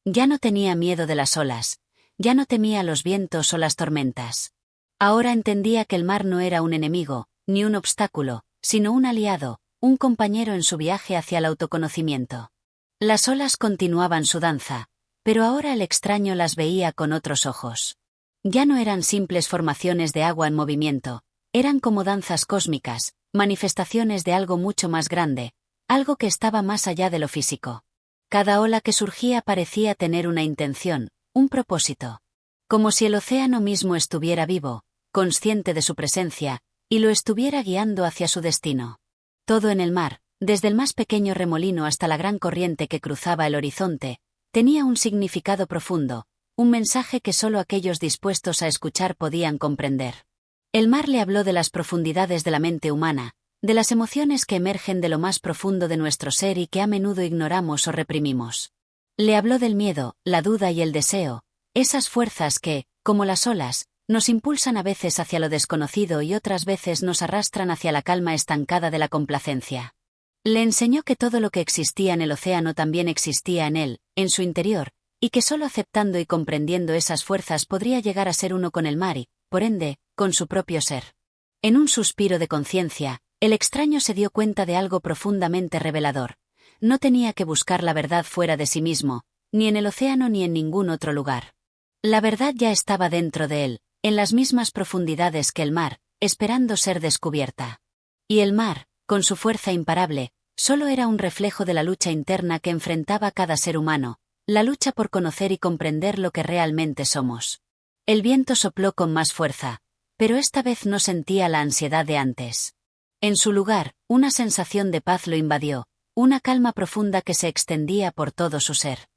Ya no tenía miedo de las olas, ya no temía los vientos o las tormentas. Ahora entendía que el mar no era un enemigo, ni un obstáculo, sino un aliado, un compañero en su viaje hacia el autoconocimiento. Las olas continuaban su danza, pero ahora el extraño las veía con otros ojos. Ya no eran simples formaciones de agua en movimiento, eran como danzas cósmicas, manifestaciones de algo mucho más grande, algo que estaba más allá de lo físico. Cada ola que surgía parecía tener una intención, un propósito. Como si el océano mismo estuviera vivo, consciente de su presencia, y lo estuviera guiando hacia su destino. Todo en el mar, desde el más pequeño remolino hasta la gran corriente que cruzaba el horizonte, tenía un significado profundo, un mensaje que solo aquellos dispuestos a escuchar podían comprender. El mar le habló de las profundidades de la mente humana, de las emociones que emergen de lo más profundo de nuestro ser y que a menudo ignoramos o reprimimos. Le habló del miedo, la duda y el deseo, esas fuerzas que, como las olas, nos impulsan a veces hacia lo desconocido y otras veces nos arrastran hacia la calma estancada de la complacencia. Le enseñó que todo lo que existía en el océano también existía en él, en su interior, y que solo aceptando y comprendiendo esas fuerzas podría llegar a ser uno con el mar y, por ende, con su propio ser. En un suspiro de conciencia, el extraño se dio cuenta de algo profundamente revelador. No tenía que buscar la verdad fuera de sí mismo, ni en el océano ni en ningún otro lugar. La verdad ya estaba dentro de él, en las mismas profundidades que el mar, esperando ser descubierta. Y el mar, con su fuerza imparable, solo era un reflejo de la lucha interna que enfrentaba cada ser humano, la lucha por conocer y comprender lo que realmente somos. El viento sopló con más fuerza, pero esta vez no sentía la ansiedad de antes. En su lugar, una sensación de paz lo invadió, una calma profunda que se extendía por todo su ser.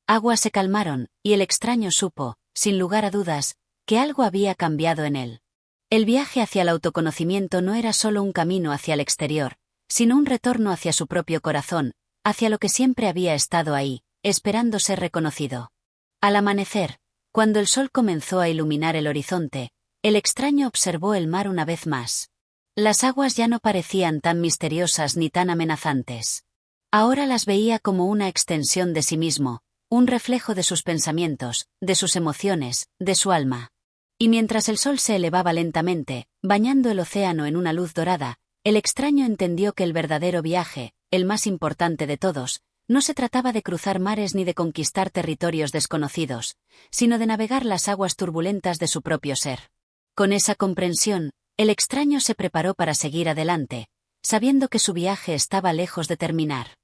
Aguas se calmaron, y el extraño supo, sin lugar a dudas, que algo había cambiado en él. El viaje hacia el autoconocimiento no era solo un camino hacia el exterior, sino un retorno hacia su propio corazón, hacia lo que siempre había estado ahí, esperando ser reconocido. Al amanecer, cuando el sol comenzó a iluminar el horizonte, el extraño observó el mar una vez más. Las aguas ya no parecían tan misteriosas ni tan amenazantes. Ahora las veía como una extensión de sí mismo, un reflejo de sus pensamientos, de sus emociones, de su alma. Y mientras el sol se elevaba lentamente, bañando el océano en una luz dorada, el extraño entendió que el verdadero viaje, el más importante de todos, no se trataba de cruzar mares ni de conquistar territorios desconocidos, sino de navegar las aguas turbulentas de su propio ser. Con esa comprensión, el extraño se preparó para seguir adelante, sabiendo que su viaje estaba lejos de terminar.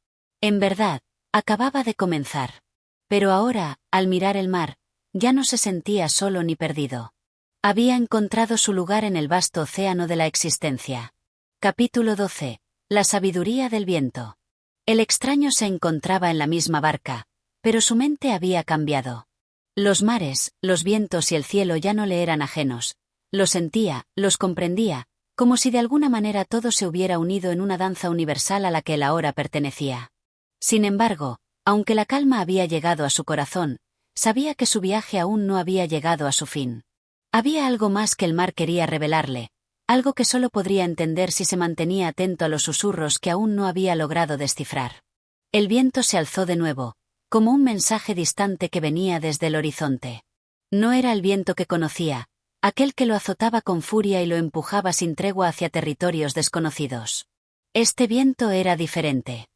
En verdad, acababa de comenzar. Pero ahora, al mirar el mar, ya no se sentía solo ni perdido. Había encontrado su lugar en el vasto océano de la existencia. Capítulo 12. La sabiduría del viento. El extraño se encontraba en la misma barca, pero su mente había cambiado. Los mares, los vientos y el cielo ya no le eran ajenos. Los sentía, los comprendía, como si de alguna manera todo se hubiera unido en una danza universal a la que él ahora pertenecía. Sin embargo, aunque la calma había llegado a su corazón, sabía que su viaje aún no había llegado a su fin. Había algo más que el mar quería revelarle, algo que solo podría entender si se mantenía atento a los susurros que aún no había logrado descifrar. El viento se alzó de nuevo, como un mensaje distante que venía desde el horizonte. No era el viento que conocía, aquel que lo azotaba con furia y lo empujaba sin tregua hacia territorios desconocidos. Este viento era diferente.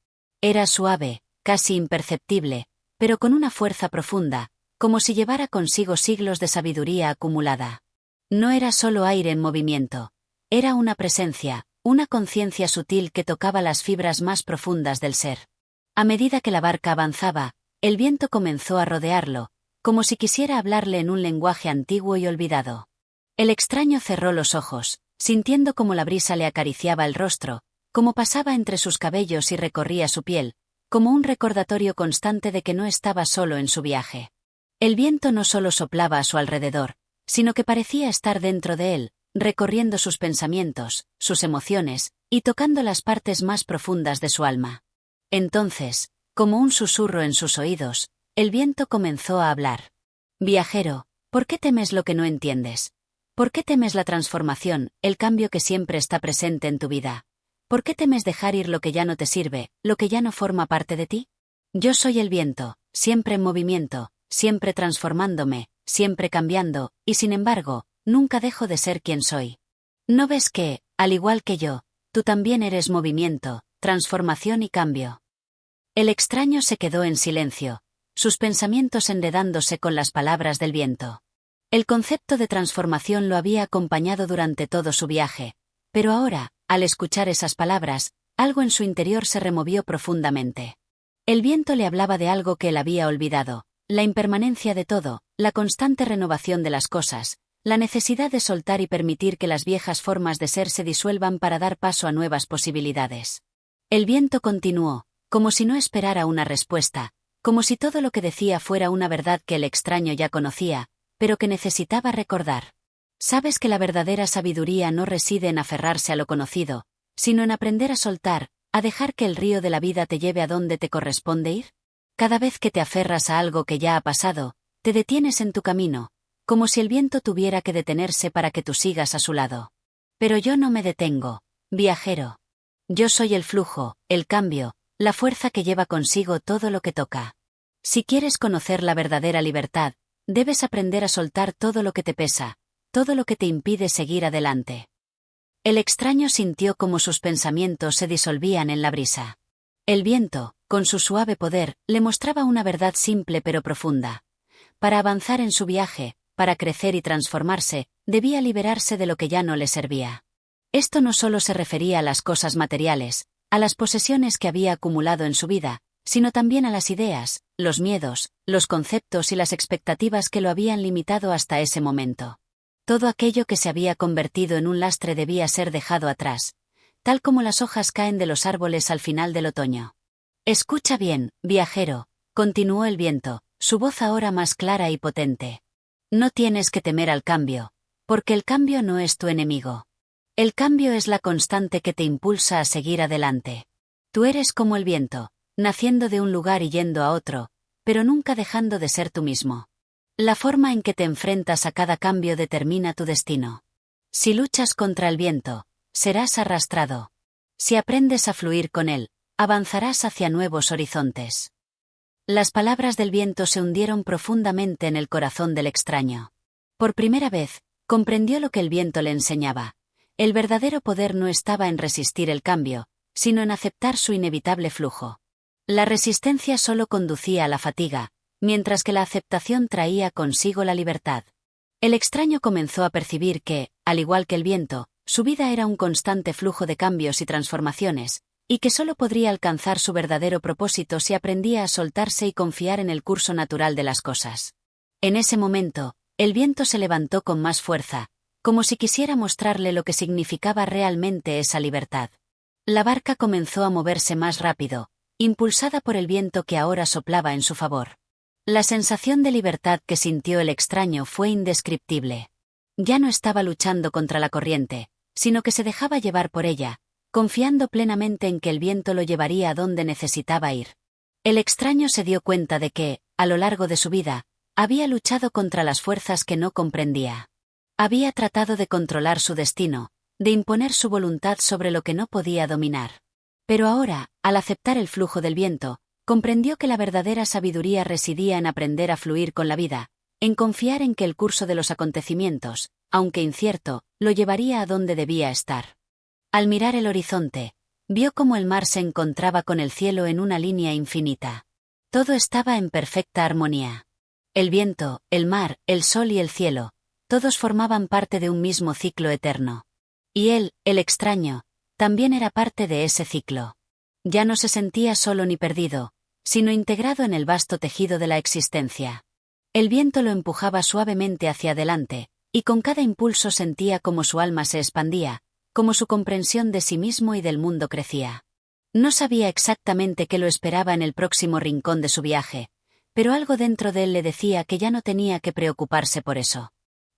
Era suave, casi imperceptible, pero con una fuerza profunda, como si llevara consigo siglos de sabiduría acumulada. No era solo aire en movimiento, era una presencia, una conciencia sutil que tocaba las fibras más profundas del ser. A medida que la barca avanzaba, el viento comenzó a rodearlo, como si quisiera hablarle en un lenguaje antiguo y olvidado. El extraño cerró los ojos, sintiendo cómo la brisa le acariciaba el rostro, cómo pasaba entre sus cabellos y recorría su piel, como un recordatorio constante de que no estaba solo en su viaje. El viento no solo soplaba a su alrededor, sino que parecía estar dentro de él, recorriendo sus pensamientos, sus emociones, y tocando las partes más profundas de su alma. Entonces, como un susurro en sus oídos, el viento comenzó a hablar. Viajero, ¿por qué temes lo que no entiendes? ¿Por qué temes la transformación, el cambio que siempre está presente en tu vida? ¿Por qué temes dejar ir lo que ya no te sirve, lo que ya no forma parte de ti? Yo soy el viento, siempre en movimiento, siempre transformándome, siempre cambiando, y sin embargo, nunca dejo de ser quien soy. ¿No ves que, al igual que yo, tú también eres movimiento, transformación y cambio? El extraño se quedó en silencio, sus pensamientos enredándose con las palabras del viento. El concepto de transformación lo había acompañado durante todo su viaje, pero ahora, al escuchar esas palabras, algo en su interior se removió profundamente. El viento le hablaba de algo que él había olvidado, la impermanencia de todo, la constante renovación de las cosas, la necesidad de soltar y permitir que las viejas formas de ser se disuelvan para dar paso a nuevas posibilidades. El viento continuó, como si no esperara una respuesta, como si todo lo que decía fuera una verdad que el extraño ya conocía, pero que necesitaba recordar. Sabes que la verdadera sabiduría no reside en aferrarse a lo conocido, sino en aprender a soltar, a dejar que el río de la vida te lleve a donde te corresponde ir. Cada vez que te aferras a algo que ya ha pasado, te detienes en tu camino, como si el viento tuviera que detenerse para que tú sigas a su lado. Pero yo no me detengo, viajero. Yo soy el flujo, el cambio, la fuerza que lleva consigo todo lo que toca. Si quieres conocer la verdadera libertad, debes aprender a soltar todo lo que te pesa, todo lo que te impide seguir adelante. El extraño sintió como sus pensamientos se disolvían en la brisa. El viento, con su suave poder, le mostraba una verdad simple pero profunda. Para avanzar en su viaje, para crecer y transformarse, debía liberarse de lo que ya no le servía. Esto no solo se refería a las cosas materiales, a las posesiones que había acumulado en su vida, sino también a las ideas, los miedos, los conceptos y las expectativas que lo habían limitado hasta ese momento. Todo aquello que se había convertido en un lastre debía ser dejado atrás, tal como las hojas caen de los árboles al final del otoño. Escucha bien, viajero, continuó el viento, su voz ahora más clara y potente. No tienes que temer al cambio, porque el cambio no es tu enemigo. El cambio es la constante que te impulsa a seguir adelante. Tú eres como el viento, naciendo de un lugar y yendo a otro, pero nunca dejando de ser tú mismo. La forma en que te enfrentas a cada cambio determina tu destino. Si luchas contra el viento, serás arrastrado. Si aprendes a fluir con él, avanzarás hacia nuevos horizontes. Las palabras del viento se hundieron profundamente en el corazón del extraño. Por primera vez, comprendió lo que el viento le enseñaba. El verdadero poder no estaba en resistir el cambio, sino en aceptar su inevitable flujo. La resistencia solo conducía a la fatiga, mientras que la aceptación traía consigo la libertad. El extraño comenzó a percibir que, al igual que el viento, su vida era un constante flujo de cambios y transformaciones, y que solo podría alcanzar su verdadero propósito si aprendía a soltarse y confiar en el curso natural de las cosas. En ese momento, el viento se levantó con más fuerza, como si quisiera mostrarle lo que significaba realmente esa libertad. La barca comenzó a moverse más rápido, impulsada por el viento que ahora soplaba en su favor. La sensación de libertad que sintió el extraño fue indescriptible. Ya no estaba luchando contra la corriente, sino que se dejaba llevar por ella, confiando plenamente en que el viento lo llevaría a donde necesitaba ir. El extraño se dio cuenta de que, a lo largo de su vida, había luchado contra las fuerzas que no comprendía. Había tratado de controlar su destino, de imponer su voluntad sobre lo que no podía dominar. Pero ahora, al aceptar el flujo del viento, comprendió que la verdadera sabiduría residía en aprender a fluir con la vida, en confiar en que el curso de los acontecimientos, aunque incierto, lo llevaría a donde debía estar. Al mirar el horizonte, vio cómo el mar se encontraba con el cielo en una línea infinita. Todo estaba en perfecta armonía. El viento, el mar, el sol y el cielo, todos formaban parte de un mismo ciclo eterno. Y él, el extraño, también era parte de ese ciclo. Ya no se sentía solo ni perdido, sino integrado en el vasto tejido de la existencia. El viento lo empujaba suavemente hacia adelante, y con cada impulso sentía como su alma se expandía, como su comprensión de sí mismo y del mundo crecía. No sabía exactamente qué lo esperaba en el próximo rincón de su viaje, pero algo dentro de él le decía que ya no tenía que preocuparse por eso.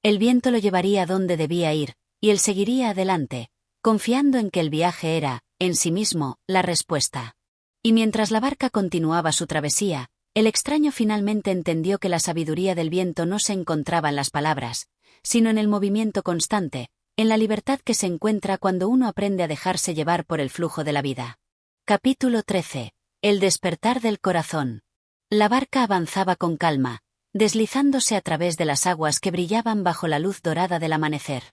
El viento lo llevaría a donde debía ir, y él seguiría adelante, confiando en que el viaje era, en sí mismo, la respuesta. Y mientras la barca continuaba su travesía, el extraño finalmente entendió que la sabiduría del viento no se encontraba en las palabras, sino en el movimiento constante, en la libertad que se encuentra cuando uno aprende a dejarse llevar por el flujo de la vida. Capítulo 13. El despertar del corazón. La barca avanzaba con calma, deslizándose a través de las aguas que brillaban bajo la luz dorada del amanecer.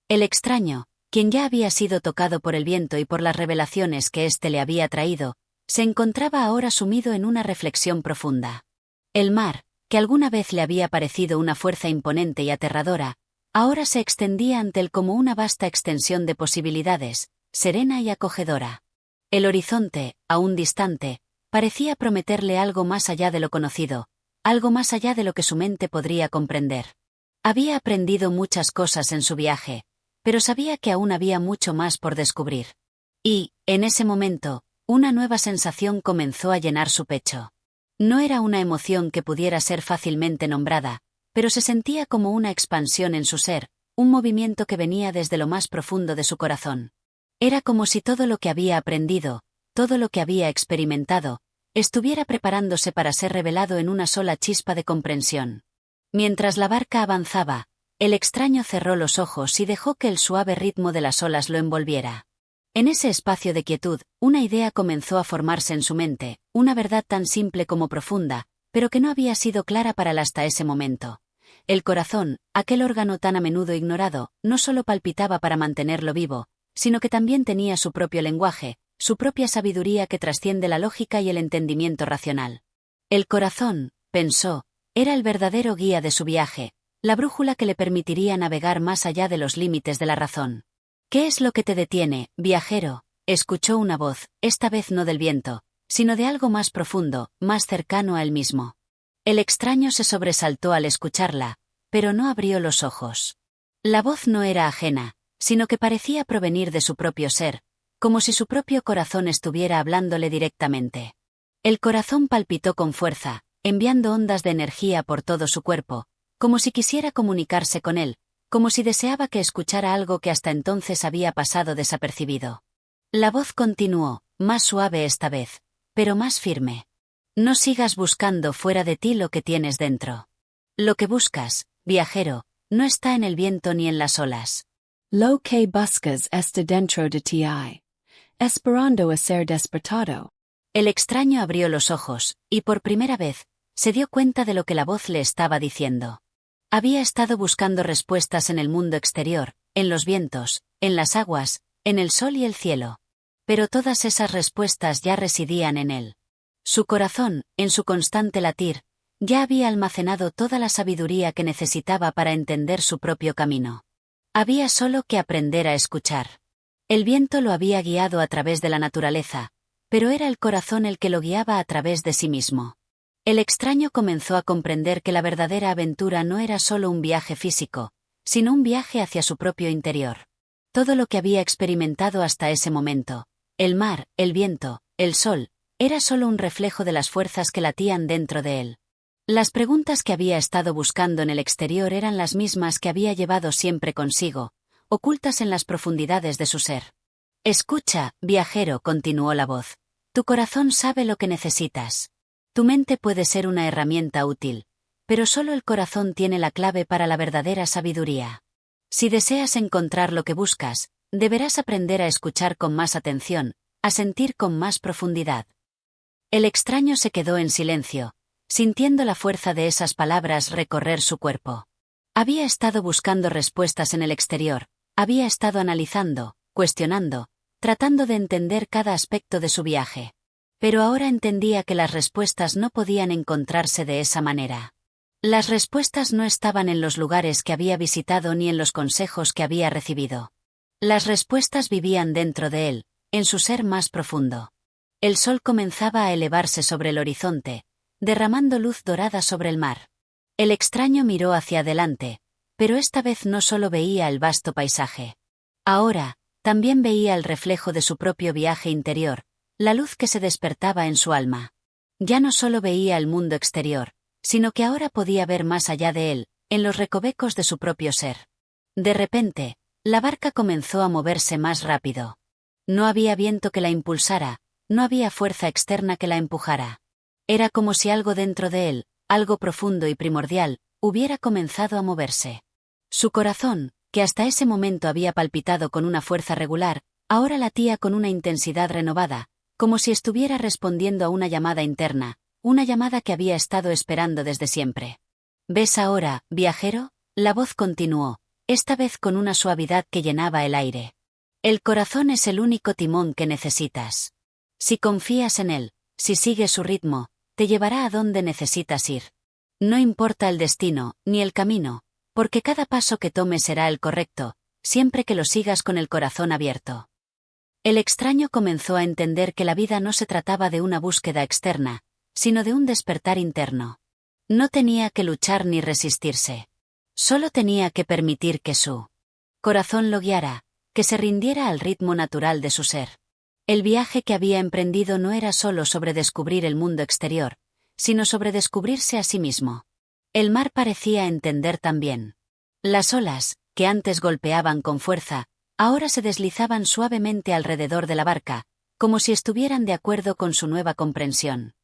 El extraño, quien ya había sido tocado por el viento y por las revelaciones que éste le había traído, se encontraba ahora sumido en una reflexión profunda. El mar, que alguna vez le había parecido una fuerza imponente y aterradora, ahora se extendía ante él como una vasta extensión de posibilidades, serena y acogedora. El horizonte, aún distante, parecía prometerle algo más allá de lo conocido, algo más allá de lo que su mente podría comprender. Había aprendido muchas cosas en su viaje, pero sabía que aún había mucho más por descubrir. Y, en ese momento, una nueva sensación comenzó a llenar su pecho. No era una emoción que pudiera ser fácilmente nombrada, pero se sentía como una expansión en su ser, un movimiento que venía desde lo más profundo de su corazón. Era como si todo lo que había aprendido, todo lo que había experimentado, estuviera preparándose para ser revelado en una sola chispa de comprensión. Mientras la barca avanzaba, el extraño cerró los ojos y dejó que el suave ritmo de las olas lo envolviera. En ese espacio de quietud, una idea comenzó a formarse en su mente, una verdad tan simple como profunda, pero que no había sido clara para él hasta ese momento. El corazón, aquel órgano tan a menudo ignorado, no solo palpitaba para mantenerlo vivo, sino que también tenía su propio lenguaje, su propia sabiduría que trasciende la lógica y el entendimiento racional. El corazón, pensó, era el verdadero guía de su viaje, la brújula que le permitiría navegar más allá de los límites de la razón. ¿Qué es lo que te detiene, viajero? Escuchó una voz, esta vez no del viento, sino de algo más profundo, más cercano a él mismo. El extraño se sobresaltó al escucharla, pero no abrió los ojos. La voz no era ajena, sino que parecía provenir de su propio ser, como si su propio corazón estuviera hablándole directamente. El corazón palpitó con fuerza, enviando ondas de energía por todo su cuerpo, como si quisiera comunicarse con él, como si deseaba que escuchara algo que hasta entonces había pasado desapercibido. La voz continuó, más suave esta vez, pero más firme. No sigas buscando fuera de ti lo que tienes dentro. Lo que buscas, viajero, no está en el viento ni en las olas. Lo que buscas está dentro de ti. Esperando a ser despertado. El extraño abrió los ojos, y por primera vez, se dio cuenta de lo que la voz le estaba diciendo. Había estado buscando respuestas en el mundo exterior, en los vientos, en las aguas, en el sol y el cielo. Pero todas esas respuestas ya residían en él. Su corazón, en su constante latir, ya había almacenado toda la sabiduría que necesitaba para entender su propio camino. Había solo que aprender a escuchar. El viento lo había guiado a través de la naturaleza, pero era el corazón el que lo guiaba a través de sí mismo. El extraño comenzó a comprender que la verdadera aventura no era solo un viaje físico, sino un viaje hacia su propio interior. Todo lo que había experimentado hasta ese momento, el mar, el viento, el sol, era solo un reflejo de las fuerzas que latían dentro de él. Las preguntas que había estado buscando en el exterior eran las mismas que había llevado siempre consigo, ocultas en las profundidades de su ser. Escucha, viajero, continuó la voz. Tu corazón sabe lo que necesitas. Tu mente puede ser una herramienta útil, pero solo el corazón tiene la clave para la verdadera sabiduría. Si deseas encontrar lo que buscas, deberás aprender a escuchar con más atención, a sentir con más profundidad. El extraño se quedó en silencio, sintiendo la fuerza de esas palabras recorrer su cuerpo. Había estado buscando respuestas en el exterior, había estado analizando, cuestionando, tratando de entender cada aspecto de su viaje. Pero ahora entendía que las respuestas no podían encontrarse de esa manera. Las respuestas no estaban en los lugares que había visitado ni en los consejos que había recibido. Las respuestas vivían dentro de él, en su ser más profundo. El sol comenzaba a elevarse sobre el horizonte, derramando luz dorada sobre el mar. El extraño miró hacia adelante, pero esta vez no solo veía el vasto paisaje. Ahora, también veía el reflejo de su propio viaje interior, la luz que se despertaba en su alma. Ya no solo veía el mundo exterior, sino que ahora podía ver más allá de él, en los recovecos de su propio ser. De repente, la barca comenzó a moverse más rápido. No había viento que la impulsara, no había fuerza externa que la empujara. Era como si algo dentro de él, algo profundo y primordial, hubiera comenzado a moverse. Su corazón, que hasta ese momento había palpitado con una fuerza regular, ahora latía con una intensidad renovada, como si estuviera respondiendo a una llamada interna, una llamada que había estado esperando desde siempre. ¿Ves ahora, viajero? La voz continuó, esta vez con una suavidad que llenaba el aire. El corazón es el único timón que necesitas. Si confías en él, si sigues su ritmo, te llevará a donde necesitas ir. No importa el destino, ni el camino, porque cada paso que tomes será el correcto, siempre que lo sigas con el corazón abierto. El extraño comenzó a entender que la vida no se trataba de una búsqueda externa, sino de un despertar interno. No tenía que luchar ni resistirse. Solo tenía que permitir que su corazón lo guiara, que se rindiera al ritmo natural de su ser. El viaje que había emprendido no era solo sobre descubrir el mundo exterior, sino sobre descubrirse a sí mismo. El mar parecía entender también. Las olas, que antes golpeaban con fuerza, ahora se deslizaban suavemente alrededor de la barca, como si estuvieran de acuerdo con su nueva comprensión.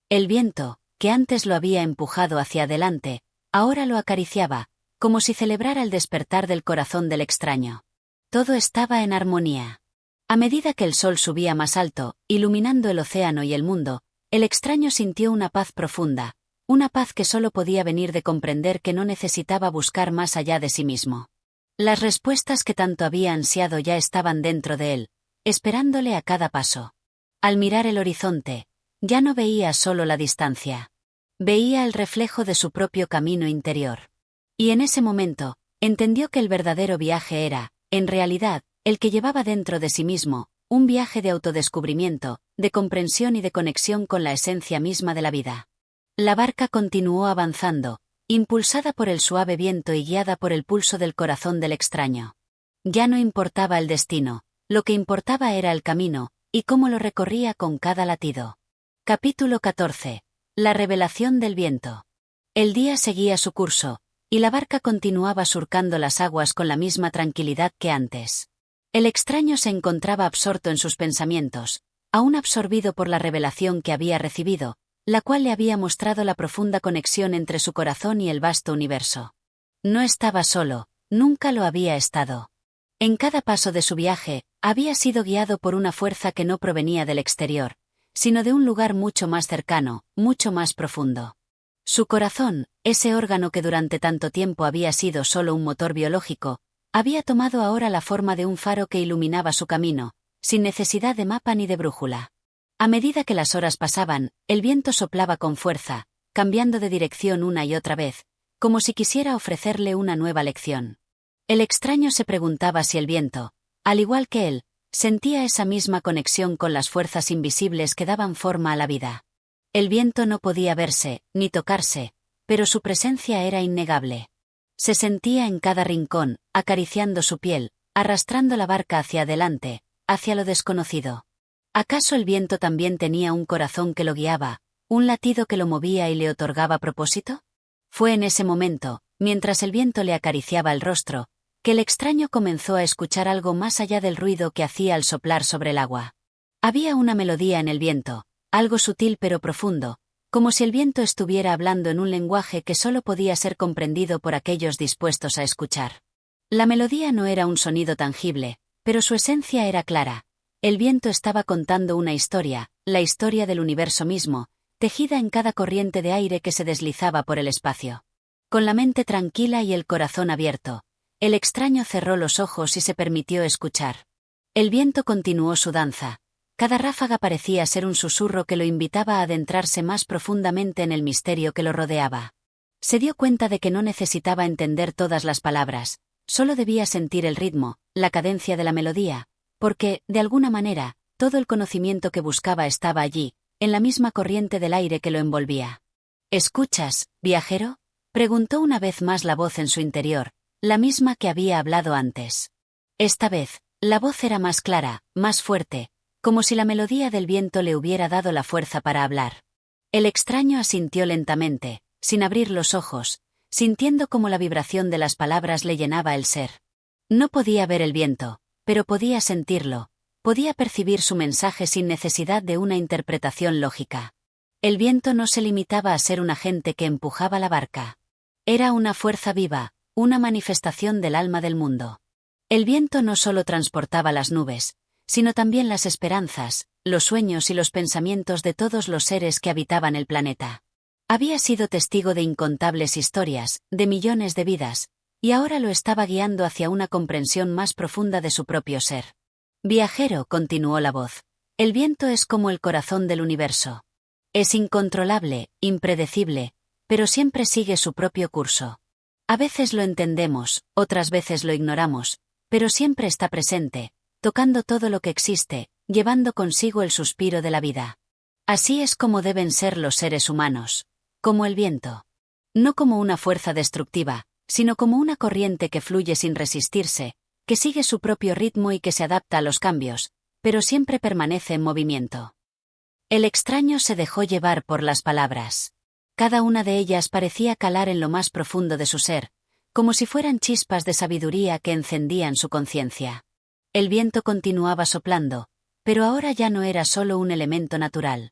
El viento, que antes lo había empujado hacia adelante, Ahora lo acariciaba, como si celebrara el despertar del corazón del extraño. Todo estaba en armonía. A medida que el sol subía más alto, iluminando el océano y el mundo, el extraño sintió una paz profunda, una paz que solo podía venir de comprender que no necesitaba buscar más allá de sí mismo. Las respuestas que tanto había ansiado ya estaban dentro de él, esperándole a cada paso. Al mirar el horizonte, ya no veía solo la distancia. Veía el reflejo de su propio camino interior. Y en ese momento, entendió que el verdadero viaje era, en realidad, el que llevaba dentro de sí mismo, un viaje de autodescubrimiento, de comprensión y de conexión con la esencia misma de la vida. La barca continuó avanzando, impulsada por el suave viento y guiada por el pulso del corazón del extraño. Ya no importaba el destino, lo que importaba era el camino, y cómo lo recorría con cada latido. Capítulo 14. La revelación del viento. El día seguía su curso, y la barca continuaba surcando las aguas con la misma tranquilidad que antes. El extraño se encontraba absorto en sus pensamientos, aún absorbido por la revelación que había recibido, la cual le había mostrado la profunda conexión entre su corazón y el vasto universo. No estaba solo, nunca lo había estado. En cada paso de su viaje, había sido guiado por una fuerza que no provenía del exterior, sino de un lugar mucho más cercano, mucho más profundo. Su corazón, ese órgano que durante tanto tiempo había sido solo un motor biológico, había tomado ahora la forma de un faro que iluminaba su camino, sin necesidad de mapa ni de brújula. A medida que las horas pasaban, el viento soplaba con fuerza, cambiando de dirección una y otra vez, como si quisiera ofrecerle una nueva lección. El extraño se preguntaba si el viento, al igual que él, sentía esa misma conexión con las fuerzas invisibles que daban forma a la vida. El viento no podía verse, ni tocarse, pero su presencia era innegable. Se sentía en cada rincón, acariciando su piel, arrastrando la barca hacia adelante, hacia lo desconocido. ¿Acaso el viento también tenía un corazón que lo guiaba, un latido que lo movía y le otorgaba propósito? Fue en ese momento, mientras el viento le acariciaba el rostro, que el extraño comenzó a escuchar algo más allá del ruido que hacía al soplar sobre el agua. Había una melodía en el viento, algo sutil pero profundo, como si el viento estuviera hablando en un lenguaje que solo podía ser comprendido por aquellos dispuestos a escuchar. La melodía no era un sonido tangible, pero su esencia era clara. El viento estaba contando una historia, la historia del universo mismo, tejida en cada corriente de aire que se deslizaba por el espacio. Con la mente tranquila y el corazón abierto, el extraño cerró los ojos y se permitió escuchar. El viento continuó su danza. Cada ráfaga parecía ser un susurro que lo invitaba a adentrarse más profundamente en el misterio que lo rodeaba. Se dio cuenta de que no necesitaba entender todas las palabras, solo debía sentir el ritmo, la cadencia de la melodía, porque, de alguna manera, todo el conocimiento que buscaba estaba allí, en la misma corriente del aire que lo envolvía. ¿Escuchas, viajero?, preguntó una vez más la voz en su interior, la misma que había hablado antes. Esta vez, la voz era más clara, más fuerte, como si la melodía del viento le hubiera dado la fuerza para hablar. El extraño asintió lentamente, sin abrir los ojos, sintiendo cómo la vibración de las palabras le llenaba el ser. No podía ver el viento, pero podía sentirlo, podía percibir su mensaje sin necesidad de una interpretación lógica. El viento no se limitaba a ser un agente que empujaba la barca. Era una fuerza viva, una manifestación del alma del mundo. El viento no solo transportaba las nubes, sino también las esperanzas, los sueños y los pensamientos de todos los seres que habitaban el planeta. Había sido testigo de incontables historias, de millones de vidas, y ahora lo estaba guiando hacia una comprensión más profunda de su propio ser. Viajero, continuó la voz, el viento es como el corazón del universo. Es incontrolable, impredecible, pero siempre sigue su propio curso. A veces lo entendemos, otras veces lo ignoramos, pero siempre está presente, tocando todo lo que existe, llevando consigo el suspiro de la vida. Así es como deben ser los seres humanos, como el viento. No como una fuerza destructiva, sino como una corriente que fluye sin resistirse, que sigue su propio ritmo y que se adapta a los cambios, pero siempre permanece en movimiento. El extraño se dejó llevar por las palabras. Cada una de ellas parecía calar en lo más profundo de su ser, como si fueran chispas de sabiduría que encendían su conciencia. El viento continuaba soplando, pero ahora ya no era solo un elemento natural.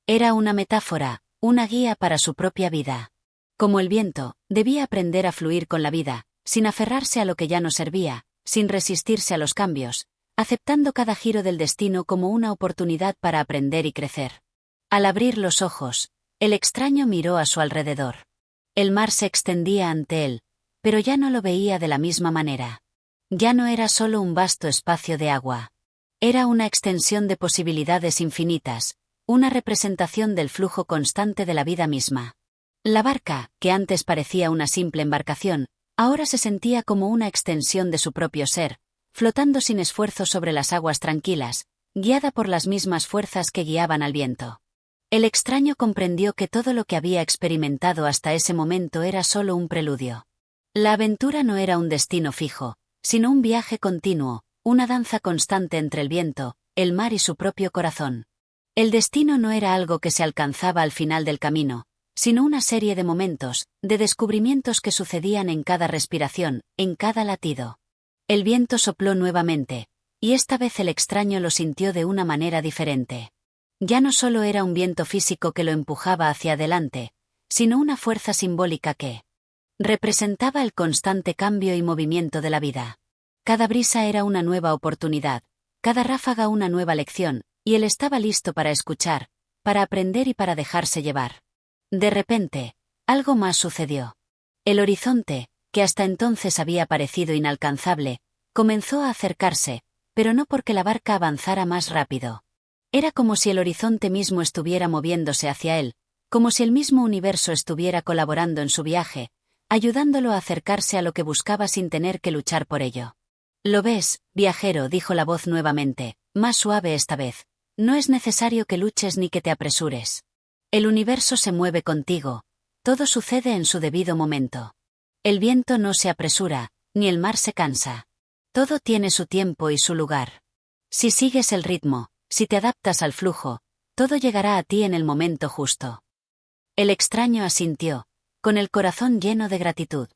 Era una metáfora, una guía para su propia vida. Como el viento, debía aprender a fluir con la vida, sin aferrarse a lo que ya no servía, sin resistirse a los cambios, aceptando cada giro del destino como una oportunidad para aprender y crecer. Al abrir los ojos, el extraño miró a su alrededor. El mar se extendía ante él, pero ya no lo veía de la misma manera. Ya no era solo un vasto espacio de agua. Era una extensión de posibilidades infinitas, una representación del flujo constante de la vida misma. La barca, que antes parecía una simple embarcación, ahora se sentía como una extensión de su propio ser, flotando sin esfuerzo sobre las aguas tranquilas, guiada por las mismas fuerzas que guiaban al viento. El extraño comprendió que todo lo que había experimentado hasta ese momento era solo un preludio. La aventura no era un destino fijo, sino un viaje continuo, una danza constante entre el viento, el mar y su propio corazón. El destino no era algo que se alcanzaba al final del camino, sino una serie de momentos, de descubrimientos que sucedían en cada respiración, en cada latido. El viento sopló nuevamente, y esta vez el extraño lo sintió de una manera diferente. Ya no solo era un viento físico que lo empujaba hacia adelante, sino una fuerza simbólica que representaba el constante cambio y movimiento de la vida. Cada brisa era una nueva oportunidad, cada ráfaga una nueva lección, y él estaba listo para escuchar, para aprender y para dejarse llevar. De repente, algo más sucedió. El horizonte, que hasta entonces había parecido inalcanzable, comenzó a acercarse, pero no porque la barca avanzara más rápido. Era como si el horizonte mismo estuviera moviéndose hacia él, como si el mismo universo estuviera colaborando en su viaje, ayudándolo a acercarse a lo que buscaba sin tener que luchar por ello. «¿Lo ves, viajero?», dijo la voz nuevamente, más suave esta vez. «No es necesario que luches ni que te apresures. El universo se mueve contigo, todo sucede en su debido momento. El viento no se apresura, ni el mar se cansa. Todo tiene su tiempo y su lugar. Si sigues el ritmo, si te adaptas al flujo, todo llegará a ti en el momento justo». El extraño asintió, con el corazón lleno de gratitud.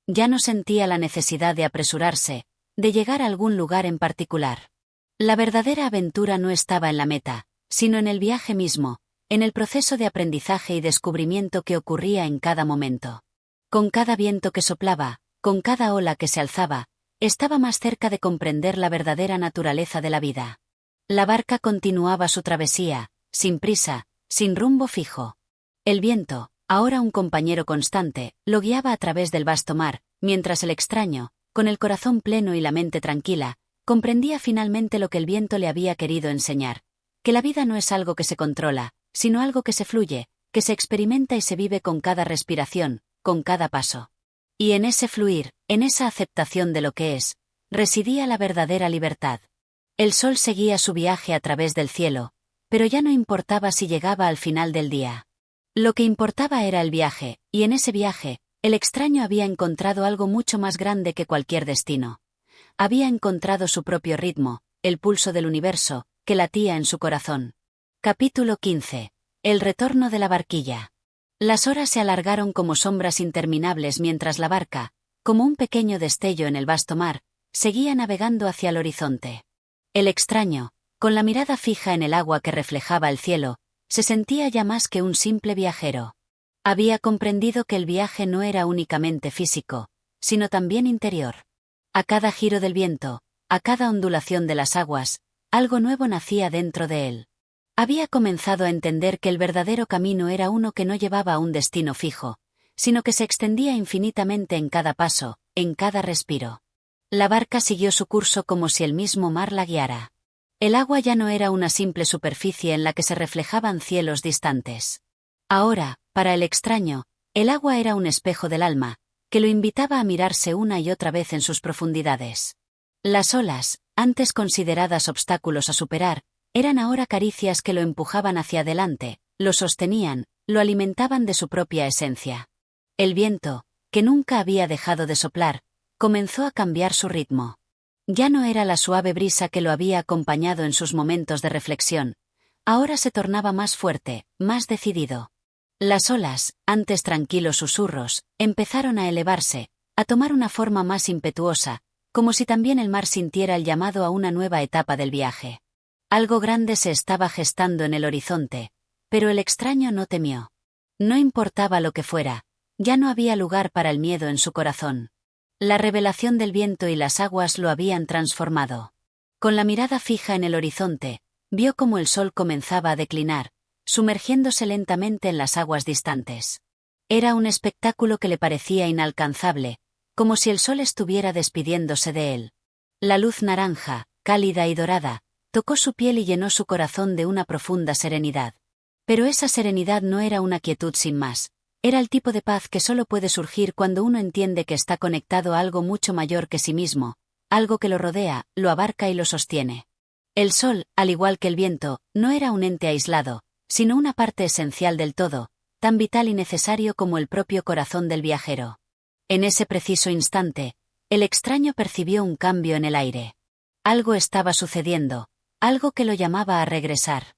Ya no sentía la necesidad de apresurarse, de llegar a algún lugar en particular. La verdadera aventura no estaba en la meta, sino en el viaje mismo, en el proceso de aprendizaje y descubrimiento que ocurría en cada momento. Con cada viento que soplaba, con cada ola que se alzaba, estaba más cerca de comprender la verdadera naturaleza de la vida. La barca continuaba su travesía, sin prisa, sin rumbo fijo. El viento, ahora un compañero constante, lo guiaba a través del vasto mar, mientras el extraño, con el corazón pleno y la mente tranquila, comprendía finalmente lo que el viento le había querido enseñar, que la vida no es algo que se controla, sino algo que se fluye, que se experimenta y se vive con cada respiración, con cada paso. Y en ese fluir, en esa aceptación de lo que es, residía la verdadera libertad. El sol seguía su viaje a través del cielo, pero ya no importaba si llegaba al final del día. Lo que importaba era el viaje, y en ese viaje, el extraño había encontrado algo mucho más grande que cualquier destino. Había encontrado su propio ritmo, el pulso del universo, que latía en su corazón. Capítulo 15. El retorno de la barquilla. Las horas se alargaron como sombras interminables mientras la barca, como un pequeño destello en el vasto mar, seguía navegando hacia el horizonte. El extraño, con la mirada fija en el agua que reflejaba el cielo, se sentía ya más que un simple viajero. Había comprendido que el viaje no era únicamente físico, sino también interior. A cada giro del viento, a cada ondulación de las aguas, algo nuevo nacía dentro de él. Había comenzado a entender que el verdadero camino era uno que no llevaba a un destino fijo, sino que se extendía infinitamente en cada paso, en cada respiro. La barca siguió su curso como si el mismo mar la guiara. El agua ya no era una simple superficie en la que se reflejaban cielos distantes. Ahora, para el extraño, el agua era un espejo del alma, que lo invitaba a mirarse una y otra vez en sus profundidades. Las olas, antes consideradas obstáculos a superar, eran ahora caricias que lo empujaban hacia adelante, lo sostenían, lo alimentaban de su propia esencia. El viento, que nunca había dejado de soplar, comenzó a cambiar su ritmo. Ya no era la suave brisa que lo había acompañado en sus momentos de reflexión, ahora se tornaba más fuerte, más decidido. Las olas, antes tranquilos susurros, empezaron a elevarse, a tomar una forma más impetuosa, como si también el mar sintiera el llamado a una nueva etapa del viaje. Algo grande se estaba gestando en el horizonte, pero el extraño no temió. No importaba lo que fuera, Ya no había lugar para el miedo en su corazón. La revelación del viento y las aguas lo habían transformado. Con la mirada fija en el horizonte, vio cómo el sol comenzaba a declinar, sumergiéndose lentamente en las aguas distantes. Era un espectáculo que le parecía inalcanzable, como si el sol estuviera despidiéndose de él. La luz naranja, cálida y dorada, tocó su piel y llenó su corazón de una profunda serenidad. Pero esa serenidad no era una quietud sin más. Era el tipo de paz que solo puede surgir cuando uno entiende que está conectado a algo mucho mayor que sí mismo, algo que lo rodea, lo abarca y lo sostiene. El sol, al igual que el viento, no era un ente aislado, sino una parte esencial del todo, tan vital y necesario como el propio corazón del viajero. En ese preciso instante, el extraño percibió un cambio en el aire. Algo estaba sucediendo, algo que lo llamaba a regresar.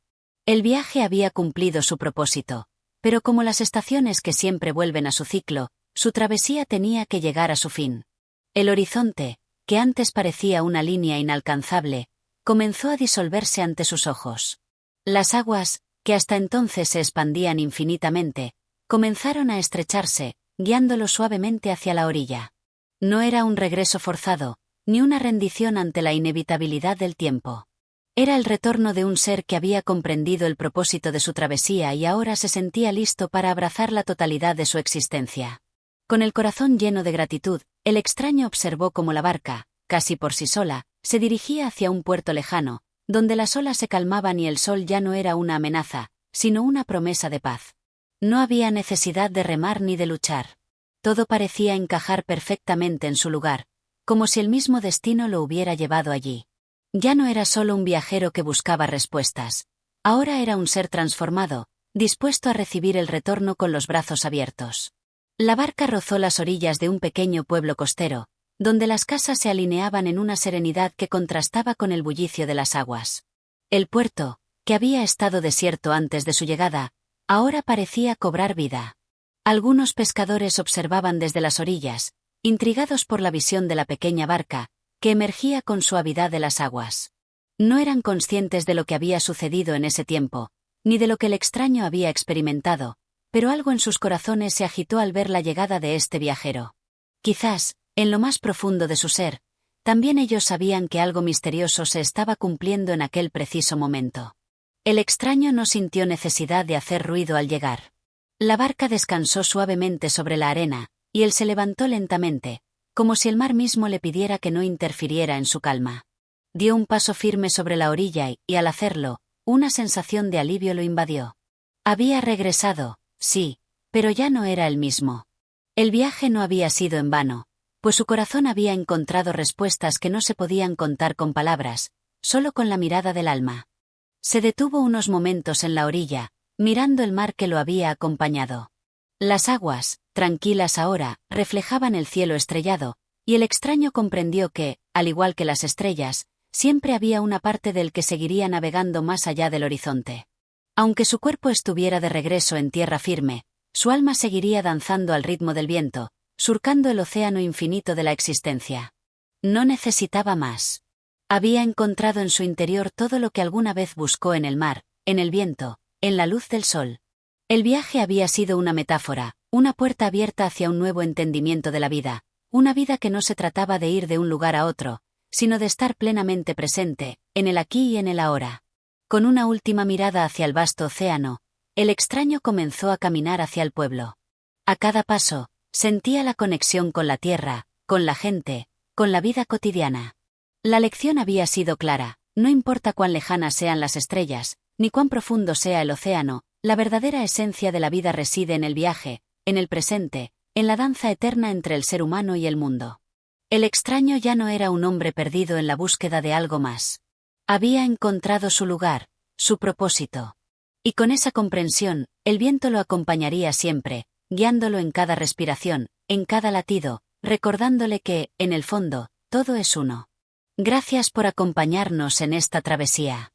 El viaje había cumplido su propósito. Pero como las estaciones que siempre vuelven a su ciclo, su travesía tenía que llegar a su fin. El horizonte, que antes parecía una línea inalcanzable, comenzó a disolverse ante sus ojos. Las aguas, que hasta entonces se expandían infinitamente, comenzaron a estrecharse, guiándolo suavemente hacia la orilla. No era un regreso forzado, ni una rendición ante la inevitabilidad del tiempo. Era el retorno de un ser que había comprendido el propósito de su travesía y ahora se sentía listo para abrazar la totalidad de su existencia. Con el corazón lleno de gratitud, el extraño observó cómo la barca, casi por sí sola, se dirigía hacia un puerto lejano, donde las olas se calmaban y el sol ya no era una amenaza, sino una promesa de paz. No había necesidad de remar ni de luchar. Todo parecía encajar perfectamente en su lugar, como si el mismo destino lo hubiera llevado allí. Ya no era solo un viajero que buscaba respuestas. Ahora era un ser transformado, dispuesto a recibir el retorno con los brazos abiertos. La barca rozó las orillas de un pequeño pueblo costero, donde las casas se alineaban en una serenidad que contrastaba con el bullicio de las aguas. El puerto, que había estado desierto antes de su llegada, ahora parecía cobrar vida. Algunos pescadores observaban desde las orillas, intrigados por la visión de la pequeña barca, que emergía con suavidad de las aguas. No eran conscientes de lo que había sucedido en ese tiempo, ni de lo que el extraño había experimentado, pero algo en sus corazones se agitó al ver la llegada de este viajero. Quizás, en lo más profundo de su ser, también ellos sabían que algo misterioso se estaba cumpliendo en aquel preciso momento. El extraño no sintió necesidad de hacer ruido al llegar. La barca descansó suavemente sobre la arena, y él se levantó lentamente, como si el mar mismo le pidiera que no interfiriera en su calma. Dio un paso firme sobre la orilla y, al hacerlo, una sensación de alivio lo invadió. Había regresado, sí, pero ya no era el mismo. El viaje no había sido en vano, pues su corazón había encontrado respuestas que no se podían contar con palabras, solo con la mirada del alma. Se detuvo unos momentos en la orilla, mirando el mar que lo había acompañado. Las aguas, tranquilas ahora, reflejaban el cielo estrellado, y el extraño comprendió que, al igual que las estrellas, siempre había una parte del que seguiría navegando más allá del horizonte. Aunque su cuerpo estuviera de regreso en tierra firme, su alma seguiría danzando al ritmo del viento, surcando el océano infinito de la existencia. No necesitaba más. Había encontrado en su interior todo lo que alguna vez buscó en el mar, en el viento, en la luz del sol. El viaje había sido una metáfora, una puerta abierta hacia un nuevo entendimiento de la vida, una vida que no se trataba de ir de un lugar a otro, sino de estar plenamente presente, en el aquí y en el ahora. Con una última mirada hacia el vasto océano, el extraño comenzó a caminar hacia el pueblo. A cada paso, sentía la conexión con la tierra, con la gente, con la vida cotidiana. La lección había sido clara: no importa cuán lejanas sean las estrellas, ni cuán profundo sea el océano, la verdadera esencia de la vida reside en el viaje, en el presente, en la danza eterna entre el ser humano y el mundo. El extraño ya no era un hombre perdido en la búsqueda de algo más. Había encontrado su lugar, su propósito. Y con esa comprensión, el viento lo acompañaría siempre, guiándolo en cada respiración, en cada latido, recordándole que, en el fondo, todo es uno. Gracias por acompañarnos en esta travesía.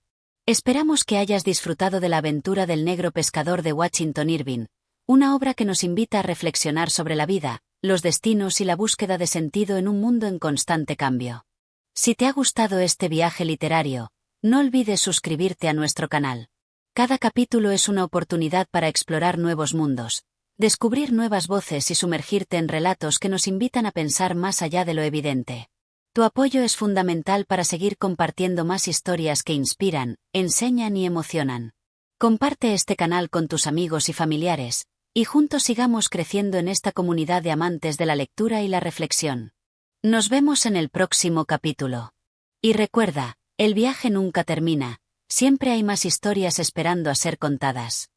Esperamos que hayas disfrutado de la aventura del negro pescador de Washington Irving, una obra que nos invita a reflexionar sobre la vida, los destinos y la búsqueda de sentido en un mundo en constante cambio. Si te ha gustado este viaje literario, no olvides suscribirte a nuestro canal. Cada capítulo es una oportunidad para explorar nuevos mundos, descubrir nuevas voces y sumergirte en relatos que nos invitan a pensar más allá de lo evidente. Tu apoyo es fundamental para seguir compartiendo más historias que inspiran, enseñan y emocionan. Comparte este canal con tus amigos y familiares, y juntos sigamos creciendo en esta comunidad de amantes de la lectura y la reflexión. Nos vemos en el próximo capítulo. Y recuerda, el viaje nunca termina, siempre hay más historias esperando a ser contadas.